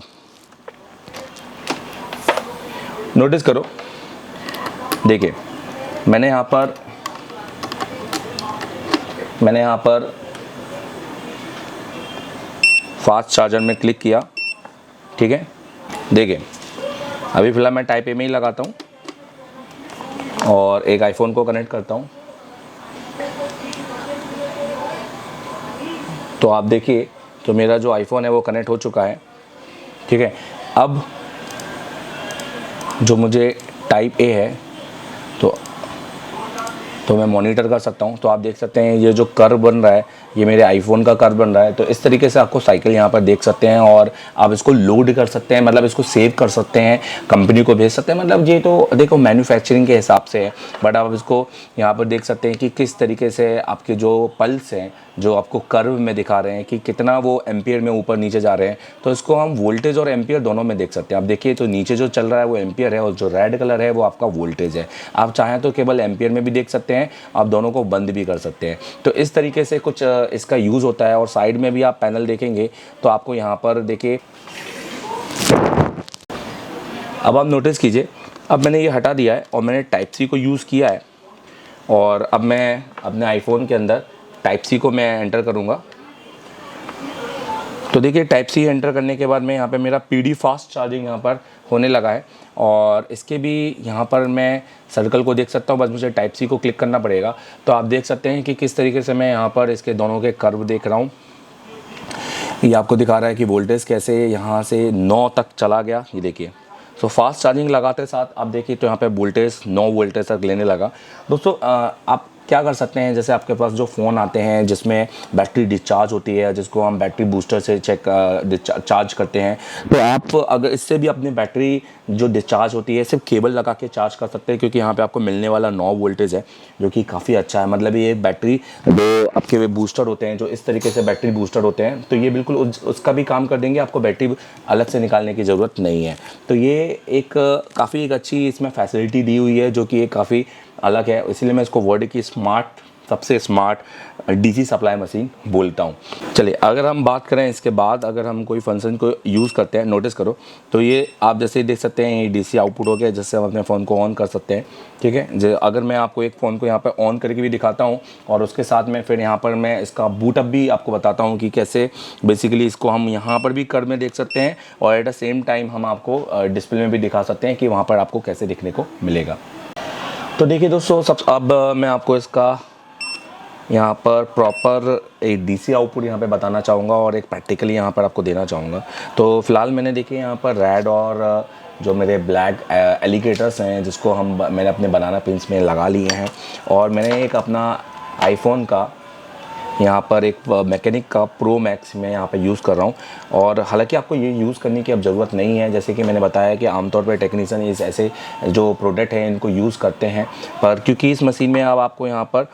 नोटिस करो, देखिए मैंने यहाँ पर फास्ट चार्जर में क्लिक किया, ठीक है, देखिए अभी फ़िलहाल मैं टाइप ए में ही लगाता हूँ और एक आईफोन को कनेक्ट करता हूँ। तो आप देखिए तो मेरा जो आईफोन है वो कनेक्ट हो चुका है, ठीक है। अब जो मुझे टाइप ए है तो मैं मॉनिटर कर सकता हूँ। तो आप देख सकते हैं ये जो कर्व बन रहा है ये मेरे आईफोन का कर्व बन रहा है। तो इस तरीके से आपको साइकिल यहाँ पर देख सकते हैं और आप इसको लोड कर सकते हैं, मतलब इसको सेव कर सकते हैं, कंपनी को भेज सकते हैं। मतलब ये तो देखो मैन्युफैक्चरिंग के हिसाब से है, बट आप इसको यहाँ पर देख सकते हैं कि किस तरीके से आपके जो पल्स हैं जो आपको कर्व में दिखा रहे हैं कि कितना वो एम्पियर में ऊपर नीचे जा रहे हैं। तो इसको हम वोल्टेज और एम्पियर दोनों में देख सकते हैं। आप देखिए तो नीचे जो चल रहा है वो एम्पियर है और जो रेड कलर है वो आपका वोल्टेज है। आप चाहें तो केवल एम्पियर में भी देख सकते हैं, आप दोनों को बंद भी कर सकते हैं। तो इस तरीके से कुछ इसका यूज़ होता है। और साइड में भी आप पैनल देखेंगे तो आपको यहाँ पर देखिए, अब आप नोटिस कीजिए, अब मैंने ये हटा दिया है और मैंने टाइप सी को यूज़ किया है और अब मैं अपने आईफोन के अंदर टाइप सी को मैं एंटर करूँगा। तो देखिए टाइप सी एंटर करने के बाद में यहाँ पे मेरा पीडी फास्ट चार्जिंग यहाँ पर होने लगा है और इसके भी यहाँ पर मैं सर्कल को देख सकता हूँ। बस मुझे टाइप सी को क्लिक करना पड़ेगा। तो आप देख सकते हैं कि किस तरीके से मैं यहाँ पर इसके दोनों के कर्व देख रहा हूँ। ये आपको दिखा रहा है कि वोल्टेज कैसे यहाँ से 9 तक चला गया, ये देखिए। तो फास्ट चार्जिंग लगाते साथ आप देखिए तो यहाँ पे वोल्टेज 9 वोल्टेज तक लेने लगा। दोस्तों आप क्या कर सकते हैं, जैसे आपके पास जो फ़ोन आते हैं जिसमें बैटरी डिस्चार्ज होती है, जिसको हम बैटरी बूस्टर से चार्ज करते हैं, तो आप अगर इससे भी अपनी बैटरी जो डिस्चार्ज होती है सिर्फ केबल लगा के चार्ज कर सकते हैं, क्योंकि यहाँ पे आपको मिलने वाला 9 वोल्टेज है जो कि काफ़ी अच्छा है। मतलब ये बैटरी जो आपके वे बूस्टर होते हैं, जो इस तरीके से बैटरी बूस्टर होते हैं, तो ये बिल्कुल उसका भी काम कर देंगे, आपको बैटरी अलग से निकालने की ज़रूरत नहीं है। तो ये एक काफ़ी एक अच्छी इसमें फैसिलिटी दी हुई है जो कि एक काफ़ी अलग है, इसलिए मैं इसको वर्ल्ड की सबसे स्मार्ट डीसी सप्लाई मशीन बोलता हूँ। चलिए अगर हम बात करें इसके बाद, अगर हम कोई फंक्शन को यूज़ करते हैं, नोटिस करो तो ये आप जैसे देख सकते हैं ये डीसी आउटपुट हो गया, जिससे हम अपने फ़ोन को ऑन कर सकते हैं, ठीक है। अगर मैं आपको एक फ़ोन को यहाँ पर ऑन करके भी दिखाता हूँ और उसके साथ में फिर यहाँ पर मैं इसका बूटअप भी आपको बताता हूँ कि कैसे बेसिकली इसको हम यहाँ पर भी कर में देख सकते हैं और एट द सेम टाइम हम आपको डिस्प्ले में भी दिखा सकते हैं कि वहाँ पर आपको कैसे दिखने को मिलेगा। तो देखिए दोस्तों, अब मैं आपको इसका यहाँ पर प्रॉपर एक डीसी आउटपुट यहाँ पे बताना चाहूँगा और एक प्रैक्टिकली यहाँ पर आपको देना चाहूँगा। तो फ़िलहाल मैंने देखिए यहाँ पर रेड और जो मेरे ब्लैक एलिगेटर्स हैं जिसको मैंने अपने बनाना पिन्स में लगा लिए हैं और मैंने एक अपना आईफोन का यहाँ पर एक मैकेनिक का प्रो मैक्स में यहाँ पे यूज़ कर रहा हूँ। और हालांकि आपको ये यूज़ करने की अब ज़रूरत नहीं है, जैसे कि मैंने बताया कि आमतौर पर टेक्नीशियन इस ऐसे जो प्रोडक्ट हैं इनको यूज़ करते हैं, पर क्योंकि इस मशीन में अब आपको यहाँ पर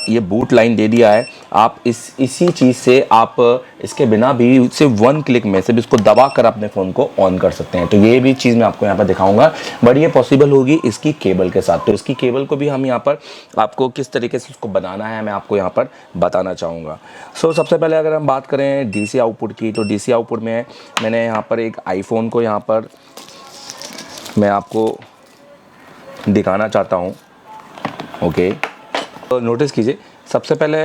ये बूट लाइन दे दिया है, आप इसी चीज़ से आप इसके बिना भी सिर्फ 1 क्लिक में सिर्फ इसको दबा कर अपने फ़ोन को ऑन कर सकते हैं। तो ये भी चीज़ मैं आपको यहाँ पर दिखाऊंगा, बट ये पॉसिबल होगी इसकी केबल के साथ। तो इसकी केबल को भी हम यहाँ पर आपको किस तरीके से उसको बनाना है मैं आपको यहाँ पर बताना चाहूँगा। सबसे पहले अगर हम बात करें डीसी आउटपुट की, तो डीसी आउटपुट में मैंने यहाँ पर एक आईफोन को यहाँ पर मैं आपको दिखाना चाहता हूँ। ओके, तो नोटिस कीजिए, सबसे पहले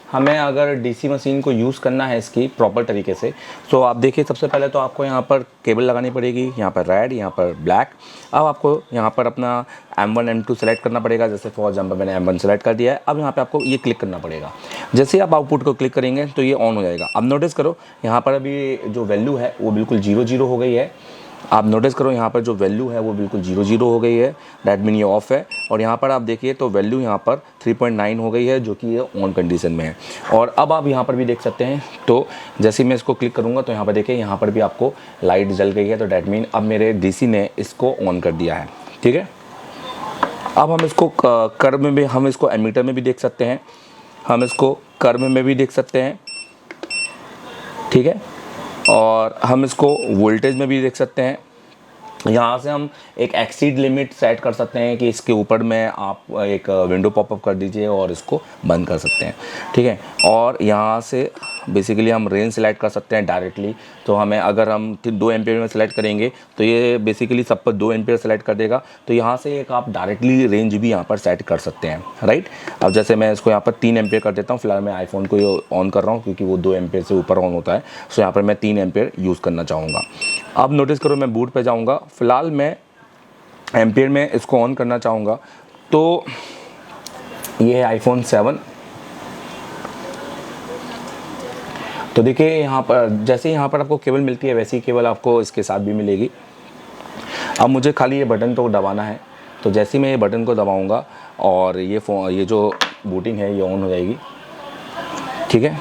हमें अगर डीसी मशीन को यूज़ करना है इसकी प्रॉपर तरीके से, तो आप देखिए सबसे पहले तो आपको यहाँ पर केबल लगानी पड़ेगी, यहाँ पर रेड, यहाँ पर ब्लैक। अब आपको यहाँ पर अपना M1 M2 सेलेक्ट करना पड़ेगा, जैसे फॉर एग्जाम्पल मैंने M1 सेलेक्ट कर दिया है। अब यहाँ पे आपको ये क्लिक करना पड़ेगा। जैसे आप आउटपुट को क्लिक करेंगे तो ये ऑन हो जाएगा। अब नोटिस करो यहाँ पर अभी जो वैल्यू है वो बिल्कुल 0 हो गई है। आप नोटिस करो यहाँ पर जो वैल्यू है वो बिल्कुल 0 हो गई है, दैट मीन ये ऑफ है। और यहाँ पर आप देखिए तो वैल्यू यहाँ पर 3.9 हो गई है जो कि ये ऑन कंडीशन में है। और अब आप यहाँ पर भी देख सकते हैं, तो जैसे मैं इसको क्लिक करूँगा तो यहाँ पर देखिए यहाँ पर भी आपको लाइट जल गई है, तो दैट मीन अब मेरे डीसी ने इसको ऑन कर दिया है, ठीक है। अब हम इसको कर्व में भी, हम इसको एमीटर में भी देख सकते हैं, हम इसको कर्व में भी देख सकते हैं, ठीक है। और हम इसको वोल्टेज में भी देख सकते हैं। यहाँ से हम एक एक्सीड लिमिट सेट कर सकते हैं कि इसके ऊपर में आप एक विंडो पॉपअप कर दीजिए और इसको बंद कर सकते हैं, ठीक है। और यहाँ से बेसिकली हम रेंज सेलेक्ट कर सकते हैं डायरेक्टली। तो हमें अगर हम 2 एम्पियर में सेलेक्ट करेंगे तो ये बेसिकली सब पर 2 एम्पियर सेलेक्ट कर देगा। तो यहाँ से एक आप डायरेक्टली रेंज भी यहाँ पर सेट कर सकते हैं, राइट। अब जैसे मैं इसको यहाँ पर 3 एम्पियर कर देता हूँ। फिलहाल मैं आईफोन को ऑन कर रहा हूँ क्योंकि वो 2 एम्पियर से ऊपर ऑन होता है। सो यहाँ पर मैं 3 एम्पियर यूज़ करना चाहूँगा। अब नोटिस करो मैं बूट पर जाऊँगा। फ़िलहाल मैं एम्पियर में इसको ऑन करना चाहूँगा। तो ये है आईफोन 7। तो देखिए यहाँ पर जैसे यहाँ पर आपको केबल मिलती है वैसी केबल आपको इसके साथ भी मिलेगी। अब मुझे खाली ये बटन तो दबाना है। तो जैसे ही मैं ये बटन को दबाऊँगा और ये जो बूटिंग है ये ऑन हो जाएगी, ठीक है।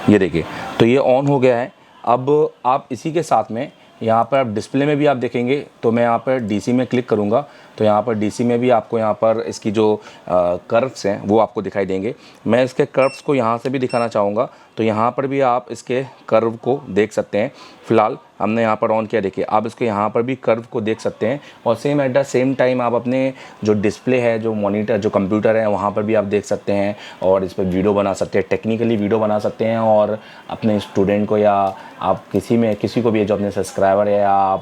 ये देखिए तो ये ऑन हो गया है। अब आप इसी के साथ में यहाँ पर आप डिस्प्ले में भी आप देखेंगे तो मैं यहाँ पर डीसी में क्लिक करूँगा तो यहाँ पर डीसी में भी आपको यहाँ पर इसकी जो कर्व्स हैं वो आपको दिखाई देंगे। मैं इसके कर्व्स को यहाँ से भी दिखाना चाहूँगा। तो यहाँ पर भी आप इसके कर्व को देख सकते हैं। फ़िलहाल हमने यहाँ पर ऑन किया, देखिए आप इसके यहाँ पर भी कर्व को देख सकते हैं। और same at the same time आप अपने जो डिस्प्ले है, जो मॉनिटर, जो कंप्यूटर है, वहाँ पर भी आप देख सकते हैं और इस पर वीडियो बना सकते हैं, टेक्निकली वीडियो बना सकते हैं। और अपने स्टूडेंट को या आप किसी को भी जो अपने सब्सक्राइबर है या आप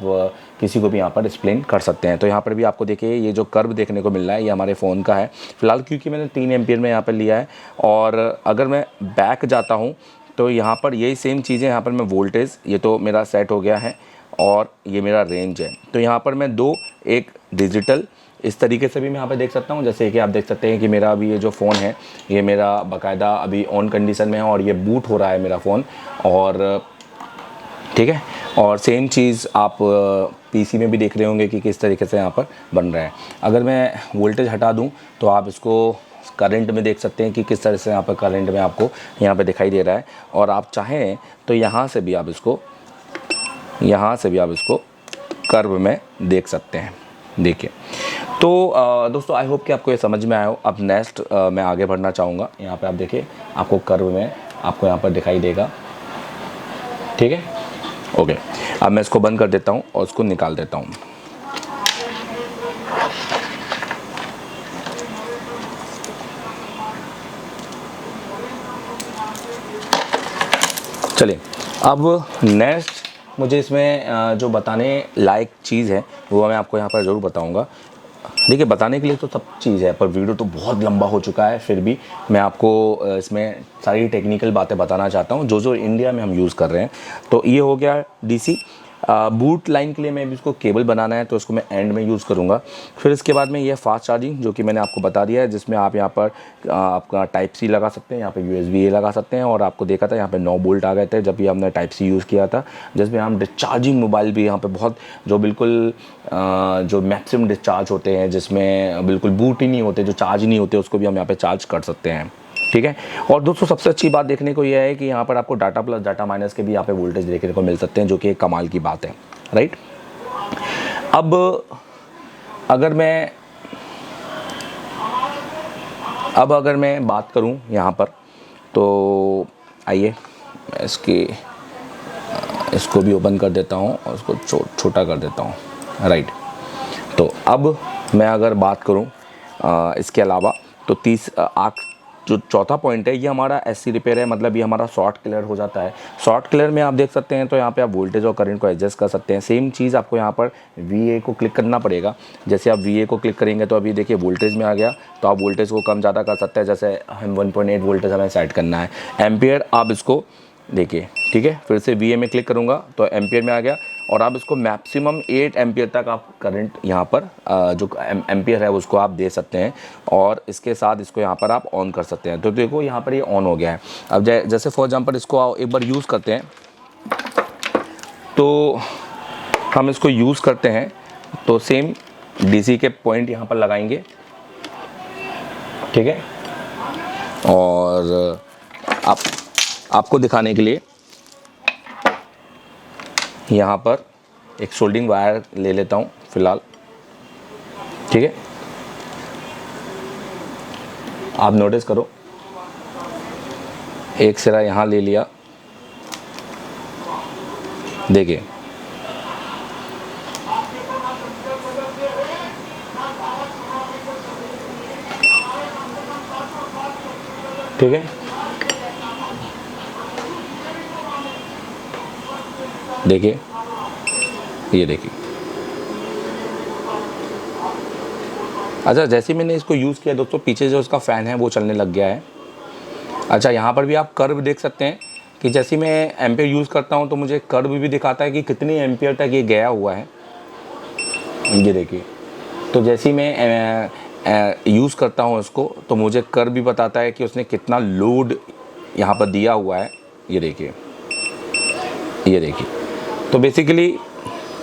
किसी को भी यहाँ पर एक्सप्लेन कर सकते हैं। तो यहाँ पर भी आपको देखिए ये जो कर्व देखने को मिल रहा है ये हमारे फ़ोन का है फ़िलहाल, क्योंकि मैंने 3 एम्पियर में यहाँ पर लिया है। और अगर मैं बैक जाता हूँ तो यहाँ पर यही सेम चीज़ें, यहाँ पर मैं वोल्टेज ये तो मेरा सेट हो गया है और ये मेरा रेंज है। तो यहाँ पर मैं एक डिजिटल इस तरीके से भी मैं यहाँ पे देख सकता हूँ। जैसे कि आप देख सकते हैं कि मेरा अभी ये जो फ़ोन है ये मेरा बाकायदा अभी ऑन कंडीशन में है और ये बूट हो रहा है मेरा फ़ोन, और ठीक है। और सेम चीज़ आप पीसी में भी देख रहे होंगे कि किस तरीके से यहाँ पर बन रहा है। अगर मैं वोल्टेज हटा दूँ तो आप इसको करंट में देख सकते हैं कि किस तरह से यहाँ पर करंट में आपको यहाँ पे दिखाई दे रहा है। और आप चाहें तो यहाँ से भी आप इसको कर्व में देख सकते हैं। देखिए तो दोस्तों आई होप कि आपको ये समझ में आया हो। अब नेक्स्ट मैं आगे बढ़ना चाहूँगा। यहाँ पे आप देखिए आपको कर्व में आपको यहाँ पर दिखाई देगा, ठीक है। ओके, अब मैं इसको बंद कर देता हूँ और इसको निकाल देता हूँ। चलिए अब नेक्स्ट मुझे इसमें जो बताने लायक चीज़ है वो मैं आपको यहाँ पर ज़रूर बताऊँगा। देखिए बताने के लिए तो सब चीज़ है पर वीडियो तो बहुत लंबा हो चुका है, फिर भी मैं आपको इसमें सारी टेक्निकल बातें बताना चाहता हूँ जो इंडिया में हम यूज़ कर रहे हैं। तो ये हो गया डीसी। बूट लाइन के लिए मैं भी इसको केबल बनाना है तो इसको मैं एंड में यूज़ करूँगा। फिर इसके बाद में ये फास्ट चार्जिंग जो कि मैंने आपको बता दिया है, जिसमें आप यहाँ पर आपका टाइप सी लगा सकते हैं, यहाँ पे USB A लगा सकते हैं। और आपको देखा था यहाँ पे 9 वोल्ट आ गए थे जब भी हमने टाइप सी यूज़ किया था, जिसमें हम डिस्चार्जिंग मोबाइल भी यहाँ पे बहुत जो बिल्कुल जो मैक्सिमम डिस्चार्ज होते हैं, जिसमें बिल्कुल बूट ही नहीं होते, जो चार्ज नहीं होते, उसको भी हम यहाँ पर चार्ज कर सकते हैं, ठीक है। और दोस्तों सबसे अच्छी बात देखने को यह है कि यहाँ पर आपको डाटा प्लस डाटा माइनस के भी यहाँ पे वोल्टेज देखने को मिल सकते हैं, जो कि एक कमाल की बात है, राइट। अब अगर मैं बात करूँ यहाँ पर तो आइए मैं इसको भी ओपन कर देता हूँ और इसको छोटा कर देता हूँ, राइट। तो अब मैं अगर बात करूँ इसके अलावा तो जो चौथा पॉइंट है ये हमारा SC रिपेयर है, मतलब ये हमारा शॉर्ट क्लियर हो जाता है। शॉर्ट क्लियर में आप देख सकते हैं तो यहाँ पे आप वोल्टेज और करंट को एडजस्ट कर सकते हैं। सेम चीज़ आपको यहाँ पर VA को क्लिक करना पड़ेगा। जैसे आप VA को क्लिक करेंगे तो अभी देखिए वोल्टेज में आ गया, तो आप वोल्टेज को कम ज़्यादा कर सकते हैं। जैसे हम 1.8 वोल्टेज हमें सेट करना है। एम्पियर आप इसको देखिए, ठीक है। फिर से VA में क्लिक करूँगा तो एम्पियर में आ गया और आप इसको मैक्सिमम 8 एम्पियर तक आप करंट यहाँ पर जो एम्पियर है उसको आप दे सकते हैं और इसके साथ इसको यहाँ पर आप ऑन कर सकते हैं। तो देखो यहाँ पर ये ऑन हो गया है। अब जैसे फॉर एग्जांपल इसको एक बार यूज़ करते हैं, तो हम इसको यूज़ करते हैं तो सेम DC के पॉइंट यहाँ पर लगाएंगे, ठीक है। और आपको दिखाने के लिए यहाँ पर एक सोल्डिंग वायर ले लेता हूँ फ़िलहाल, ठीक है। आप नोटिस करो, एक सिरा यहाँ ले लिया, देखिए ठीक है। देखिए, ये देखिए। अच्छा, जैसे ही मैंने इसको यूज़ किया दोस्तों, पीछे जो इसका फ़ैन है वो चलने लग गया है। अच्छा, यहाँ पर भी आप कर्व देख सकते हैं कि जैसे मैं एम्पियर यूज़ करता हूँ तो मुझे कर्व भी दिखाता है कि कितनी एम्पियर तक ये गया हुआ है। ये देखिए, तो जैसे ही मैं यूज़ करता हूँ इसको तो मुझे कर्व भी बताता है कि उसने कितना लोड यहाँ पर दिया हुआ है। ये देखिए, ये देखिए। तो बेसिकली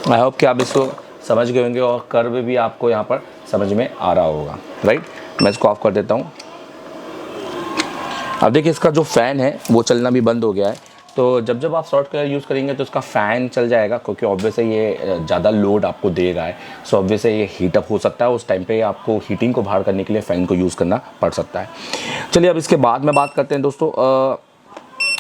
आई होप कि आप इसको समझ गए होंगे और कर्व भी आपको यहाँ पर समझ में आ रहा होगा, राइट। मैं इसको ऑफ कर देता हूँ। अब देखिए, इसका जो फ़ैन है वो चलना भी बंद हो गया है। तो जब जब आप सॉफ्ट कलर यूज़ करेंगे तो इसका फ़ैन चल जाएगा, क्योंकि ऑब्वियस है ये ज़्यादा लोड आपको दे रहा है। सो ऑब्वियस है ये हीटअप हो सकता है, उस टाइम पे आपको हीटिंग को बाहर करने के लिए फ़ैन को यूज़ करना पड़ सकता है। चलिए, अब इसके बाद में बात करते हैं दोस्तों,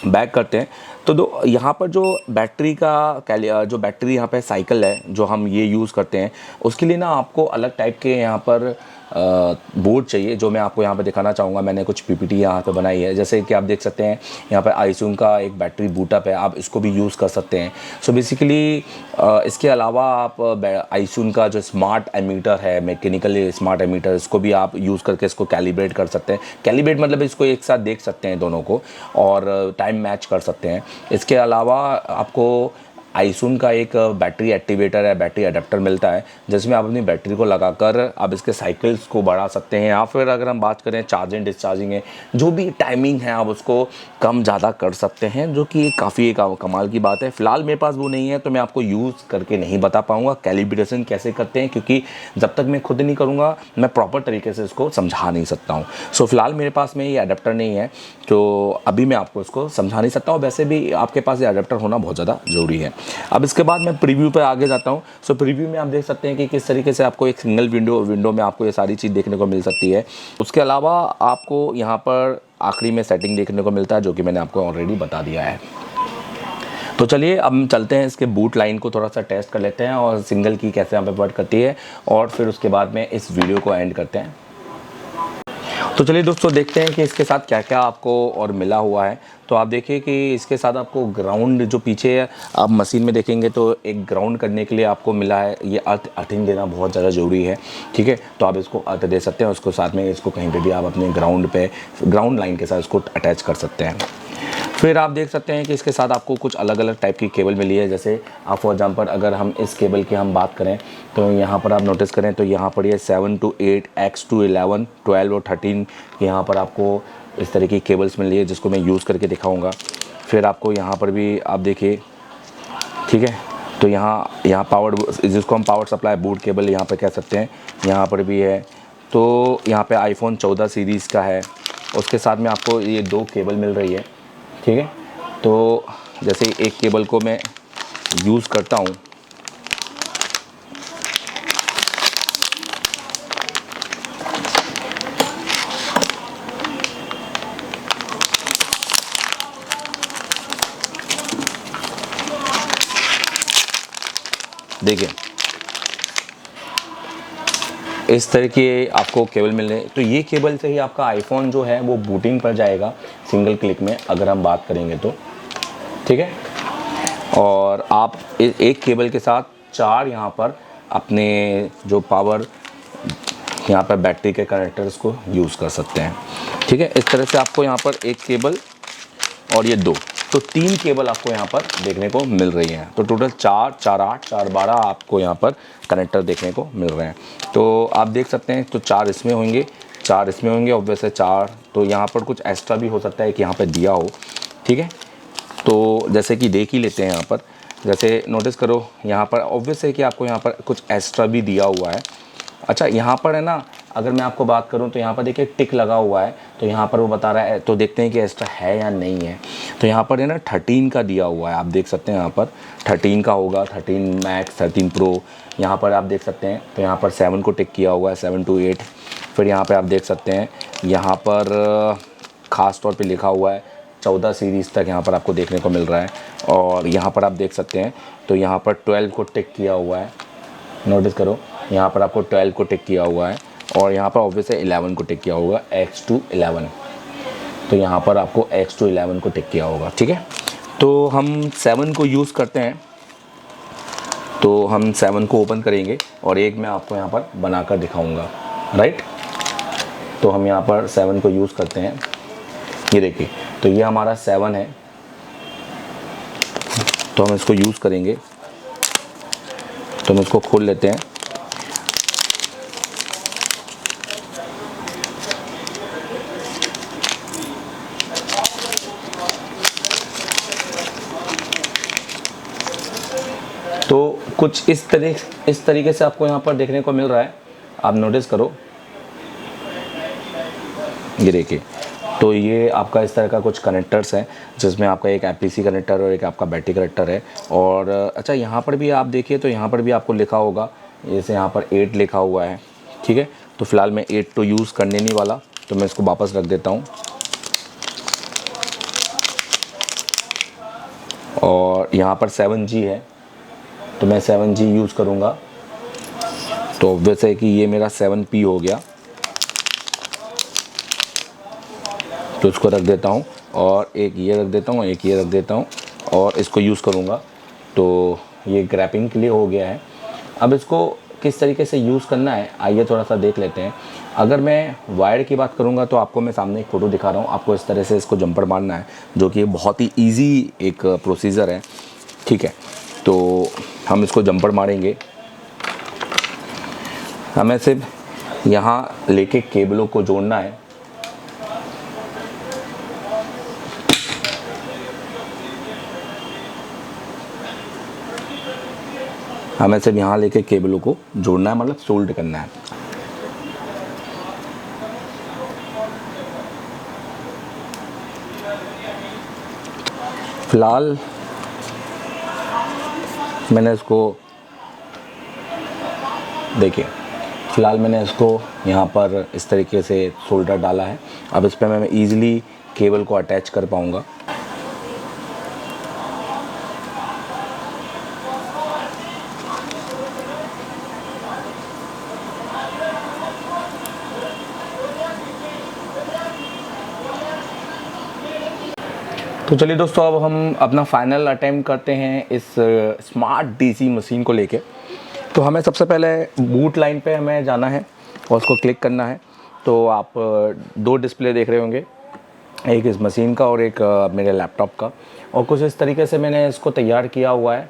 बैक करते हैं। तो यहाँ पर जो बैटरी का जो बैटरी यहाँ पे साइकिल है जो हम ये यूज़ करते हैं, उसके लिए ना आपको अलग टाइप के यहाँ पर बोर्ड चाहिए, जो मैं आपको यहाँ पे दिखाना चाहूँगा। मैंने कुछ पीपीटी यहाँ पे बनाई है, जैसे कि आप देख सकते हैं यहाँ पे आईसून का एक बैटरी बूटअप है, आप इसको भी यूज़ कर सकते हैं। सो बेसिकली इसके अलावा आप आईसून का जो स्मार्ट एमीटर है, मैकेनिकल स्मार्ट एमीटर, इसको भी आप यूज़ करके इसको कैलिब्रेट कर सकते हैं। कैलिब्रेट मतलब इसको एक साथ देख सकते हैं दोनों को और टाइम मैच कर सकते हैं। इसके अलावा आपको आईसून का एक बैटरी एक्टिवेटर है, बैटरी अडेप्टर मिलता है, जिसमें आप अपनी बैटरी को लगाकर आप इसके साइकिल्स को बढ़ा सकते हैं, या फिर अगर हम बात करें चार्जिंग डिस्चार्जिंग है, जो भी टाइमिंग है आप उसको कम ज़्यादा कर सकते हैं, जो कि काफ़ी एक कमाल की बात है। फ़िलहाल मेरे पास वो नहीं है तो मैं आपको यूज़ करके नहीं बता पाऊँगा कैलिब्रेशन कैसे करते हैं, क्योंकि जब तक मैं खुद नहीं करूँगा मैं प्रॉपर तरीके से इसको समझा नहीं सकता हूँ। सो फिलहाल मेरे पास में ये अडेप्टर नहीं है, तो अभी मैं आपको इसको समझा नहीं सकता हूँ। वैसे भी आपके पास ये अडेप्टर होना बहुत ज़्यादा ज़रूरी है। अब इसके बाद मैं प्रीव्यू पर आगे जाता हूँ। सो प्रीव्यू में आप देख सकते हैं कि किस तरीके से आपको एक सिंगल विंडो में आपको ये सारी चीज़ देखने को मिल सकती है। उसके अलावा आपको यहाँ पर आखिरी में सेटिंग देखने को मिलता है, जो कि मैंने आपको ऑलरेडी बता दिया है। तो चलिए, अब हम चलते हैं इसके बूट लाइन को थोड़ा सा टेस्ट कर लेते हैं और सिंगल की कैसे यहाँ पे वर्क करती है, और फिर उसके बाद में इस वीडियो को एंड करते हैं। तो चलिए दोस्तों, देखते हैं कि इसके साथ क्या क्या आपको और मिला हुआ है। तो आप देखिए कि इसके साथ आपको ग्राउंड जो पीछे आप मशीन में देखेंगे तो एक ग्राउंड करने के लिए आपको मिला है। ये अर्थिंग देना बहुत ज़्यादा ज़रूरी है, ठीक है। तो आप इसको अर्थ दे सकते हैं, उसको साथ में इसको कहीं पे भी आप अपने ग्राउंड लाइन के साथ इसको अटैच कर सकते हैं। फिर आप देख सकते हैं कि इसके साथ आपको कुछ अलग अलग टाइप की केबल मिली है। जैसे आप फॉर एग्जांपल अगर हम इस केबल की हम बात करें तो यहाँ पर आप नोटिस करें तो यहाँ पर ये 7 to 8, X to 11, 12 और 13 यहाँ पर आपको इस तरह की केबल्स मिल रही है, जिसको मैं यूज़ करके दिखाऊंगा। फिर आपको यहाँ पर भी आप देखिए, ठीक है। तो यहाँ पावर, जिसको हम पावर सप्लाई बूट केबल यहाँ पर कह सकते हैं, यहाँ पर भी है। तो यहाँ पे iPhone 14 सीरीज़ का है। उसके साथ में आपको ये 2 केबल मिल रही है, ठीक है। तो जैसे एक केबल को मैं यूज़ करता हूँ, देखिए इस तरह के आपको केबल मिल रहे हैं। तो ये केबल से ही आपका आईफोन जो है वो बूटिंग पर जाएगा सिंगल क्लिक में, अगर हम बात करेंगे तो, ठीक है। और आप एक केबल के साथ 4 यहाँ पर अपने जो पावर यहाँ पर बैटरी के कनेक्टर्स को यूज़ कर सकते हैं, ठीक है। इस तरह से आपको यहाँ पर एक केबल और ये 2, तो 3 केबल आपको यहाँ पर देखने को मिल रही हैं। तो टोटल 4, 4, 8, 4, 12 आपको यहाँ पर कनेक्टर देखने को मिल रहे हैं। तो आप देख सकते हैं, तो 4 इसमें होंगे, 4 इसमें होंगे, ऑब्वियस है 4। तो यहाँ पर कुछ एक्स्ट्रा भी हो सकता है कि यहाँ पर दिया हो, ठीक है। तो जैसे कि देख ही लेते हैं, यहाँ पर जैसे नोटिस करो, यहाँ पर ऑब्वियस है कि आपको यहाँ पर कुछ एक्स्ट्रा भी दिया हुआ है। अच्छा, यहाँ पर है ना, अगर मैं आपको बात करूँ तो यहाँ पर देखिए टिक लगा हुआ है, तो यहाँ पर वो बता रहा है। तो देखते हैं कि एक्स्ट्रा है या नहीं है। तो यहाँ पर है ना 13 का दिया हुआ है, आप देख सकते हैं यहाँ पर 13 का होगा, 13 मैक्स, 13 प्रो। यहाँ पर आप देख सकते हैं, तो यहाँ पर 7 को टिक किया हुआ है, 7 to 8। फिर यहाँ पर आप देख सकते हैं, यहाँ पर ख़ास तौर पर लिखा हुआ है 14 सीरीज़ तक यहाँ पर आपको देखने को मिल रहा है। और यहाँ पर आप देख सकते हैं, तो यहाँ पर 12 को टिक किया हुआ है, नोटिस करो, यहाँ पर आपको 12 को टिक किया हुआ है। और यहाँ पर ऑब्वियस 11 को टिक किया होगा, X to 11। तो यहाँ पर आपको X to 11 को टिक किया होगा, ठीक है। तो हम 7 को यूज़ करते हैं, तो हम 7 को ओपन करेंगे और एक मैं आपको यहाँ पर बनाकर दिखाऊंगा, राइट। तो हम यहाँ पर 7 को यूज़ करते हैं, ये देखिए। तो ये हमारा 7 है, तो हम इसको यूज़ करेंगे। तो हम इसको खोल लेते हैं। तो कुछ इस तरीके से आपको यहाँ पर देखने को मिल रहा है, आप नोटिस करो, ये देखिए। तो ये आपका इस तरह का कुछ कनेक्टर्स हैं, जिसमें आपका एक एपीसी कनेक्टर और एक आपका बैटरी कनेक्टर है। और अच्छा, यहाँ पर भी आप देखिए तो यहाँ पर भी आपको लिखा होगा, जैसे यहाँ पर 8 लिखा हुआ है, ठीक है। तो फिलहाल मैं 8 तो यूज़ करने नहीं वाला, तो मैं इसको वापस रख देता हूँ। और यहाँ पर 7G है, तो मैं 7G यूज़ करूँगा। तो वैसे कि ये मेरा 7P हो गया, तो इसको रख देता हूँ। और एक ये रख देता हूँ, एक ये रख देता हूँ, और इसको यूज़ करूँगा। तो ये ग्रैपिंग के लिए हो गया है। अब इसको किस तरीके से यूज़ करना है, आइए थोड़ा सा देख लेते हैं। अगर मैं वायर की बात करूँगा तो आपको मैं सामने एक फ़ोटो दिखा रहा हूँ। आपको इस तरह से इसको जंपर मारना है, जो कि बहुत ही ईजी एक प्रोसीजर है, ठीक है। तो हम इसको जंपर मारेंगे। हमें सिर्फ यहाँ लेके केबलों को जोड़ना है। हमें सिर्फ यहाँ लेके केबलों को जोड़ना है, मतलब सोल्ड करना है। फिलहाल मैंने इसको देखिए, फ़िलहाल मैंने इसको यहाँ पर इस तरीके से सोल्डर डाला है। अब इस पर मैं ईज़िली केबल को अटैच कर पाऊँगा। तो चलिए दोस्तों, अब हम अपना फाइनल अटेम्प्ट करते हैं इस स्मार्ट डीसी मशीन को लेके। तो हमें सबसे पहले बूट लाइन पे हमें जाना है और उसको क्लिक करना है। तो आप 2 डिस्प्ले देख रहे होंगे, एक इस मशीन का और एक मेरे लैपटॉप का। और कुछ इस तरीके से मैंने इसको तैयार किया हुआ है,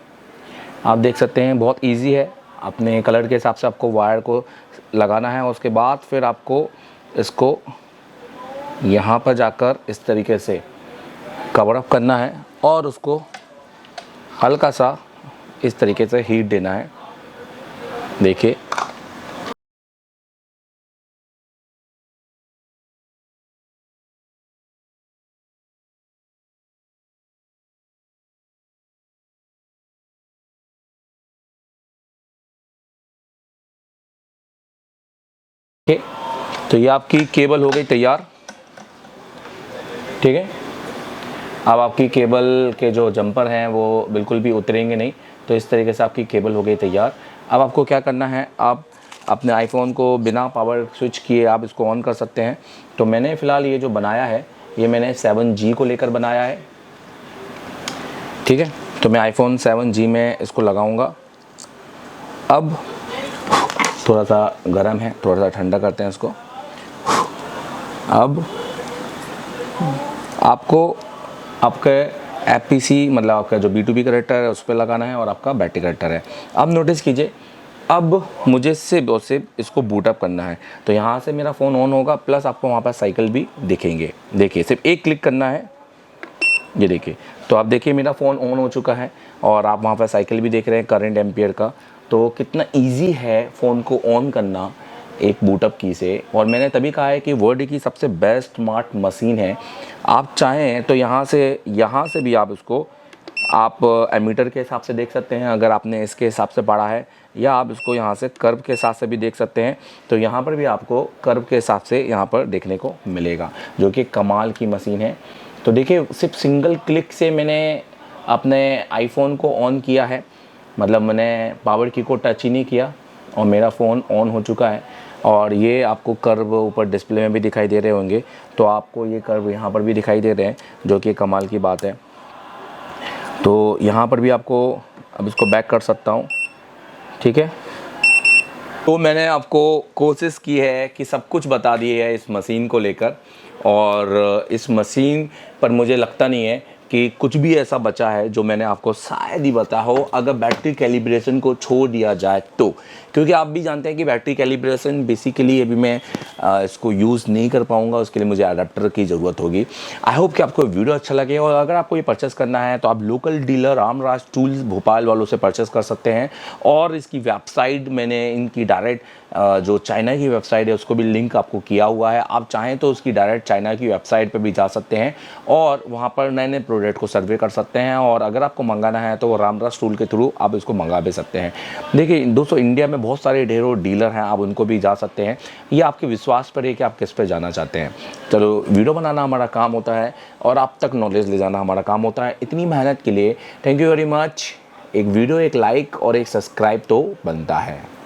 आप देख सकते हैं। बहुत ईजी है, अपने कलर के हिसाब से आपको वायर को लगाना है। और उसके बाद फिर आपको इसको यहाँ पर जाकर इस तरीके से कवर अप करना है और उसको हल्का सा इस तरीके से हीट देना है। देखिए, तो ये आपकी केबल हो गई तैयार, ठीक है। अब आपकी केबल के जो जंपर हैं वो बिल्कुल भी उतरेंगे नहीं। तो इस तरीके से आपकी केबल हो गई तैयार। अब आपको क्या करना है, आप अपने आईफोन को बिना पावर स्विच किए आप इसको ऑन कर सकते हैं। तो मैंने फ़िलहाल ये जो बनाया है, ये मैंने 7G को लेकर बनाया है, ठीक है। तो मैं आईफोन 7G में इसको लगाऊंगा। अब थोड़ा सा गर्म है, थोड़ा सा ठंडा करते हैं इसको। अब आपको आपके एपीसी मतलब आपका जो B2B कनेक्टर है उस पर लगाना है और आपका बैटरी कनेक्टर है। अब नोटिस कीजिए, अब मुझे सिर्फ और सिर्फ इसको बूटअप करना है। तो यहाँ से मेरा फ़ोन ऑन होगा, प्लस आपको वहाँ पर साइकिल भी दिखेंगे। देखिए, सिर्फ एक क्लिक करना है, ये देखिए। तो आप देखिए मेरा फ़ोन ऑन हो चुका है और आप वहाँ पर साइकिल भी देख रहे हैं करंट एम्पियर का। तो कितना ईजी है फ़ोन को ऑन करना एक बूटअप की से। और मैंने तभी कहा है कि वर्ल्ड की सबसे बेस्ट स्मार्ट मशीन है। आप चाहें तो यहाँ से भी आप इसको आप एमीटर के हिसाब से देख सकते हैं, अगर आपने इसके हिसाब से पढ़ा है, या आप इसको यहाँ से कर्व के हिसाब से भी देख सकते हैं। तो यहाँ पर भी आपको कर्व के हिसाब से यहाँ पर देखने को मिलेगा, जो कि कमाल की मशीन है। तो देखिए, सिर्फ सिंगल क्लिक से मैंने अपने आईफोन को ऑन किया है, मतलब मैंने पावर की को टच ही नहीं किया और मेरा फ़ोन ऑन हो चुका है। और ये आपको कर्व ऊपर डिस्प्ले में भी दिखाई दे रहे होंगे, तो आपको ये कर्व यहाँ पर भी दिखाई दे रहे हैं, जो कि कमाल की बात है। तो यहाँ पर भी आपको, अब इसको बैक कर सकता हूँ, ठीक है। तो मैंने आपको कोशिश की है कि सब कुछ बता दिए है इस मशीन को लेकर, और इस मशीन पर मुझे लगता नहीं है कि कुछ भी ऐसा बचा है जो मैंने आपको शायद ही बताया हो, अगर बैटरी कैलिब्रेशन को छोड़ दिया जाए तो। क्योंकि आप भी जानते हैं कि बैटरी कैलिब्रेशन बेसिकली अभी मैं इसको यूज़ नहीं कर पाऊंगा, उसके लिए मुझे अडेप्टर की ज़रूरत होगी। आई होप कि आपको वीडियो अच्छा लगे, और अगर आपको ये परचेस करना है तो आप local dealer Ramraj tools Bhopal वालों से परचेस कर सकते हैं। और इसकी वेबसाइट मैंने इनकी डायरेक्ट जो चाइना की वेबसाइट है उसको भी लिंक आपको किया हुआ है, आप चाहें तो उसकी डायरेक्ट चाइना की वेबसाइट पर भी जा सकते हैं और वहाँ पर नए नए प्रोडक्ट को सर्वे कर सकते हैं। और अगर आपको मंगाना है तो रामराज टूल के थ्रू आप इसको मंगा भी सकते हैं। देखिए दोस्तों, इंडिया में बहुत सारे ढेरों डीलर हैं, आप उनको भी जा सकते हैं। ये आपके विश्वास पर है कि आप किस पे जाना चाहते हैं। चलो, वीडियो बनाना हमारा काम होता है और आप तक नॉलेज ले जाना हमारा काम होता है। इतनी मेहनत के लिए थैंक यू वेरी मच। एक वीडियो, एक लाइक और एक सब्सक्राइब तो बनता है।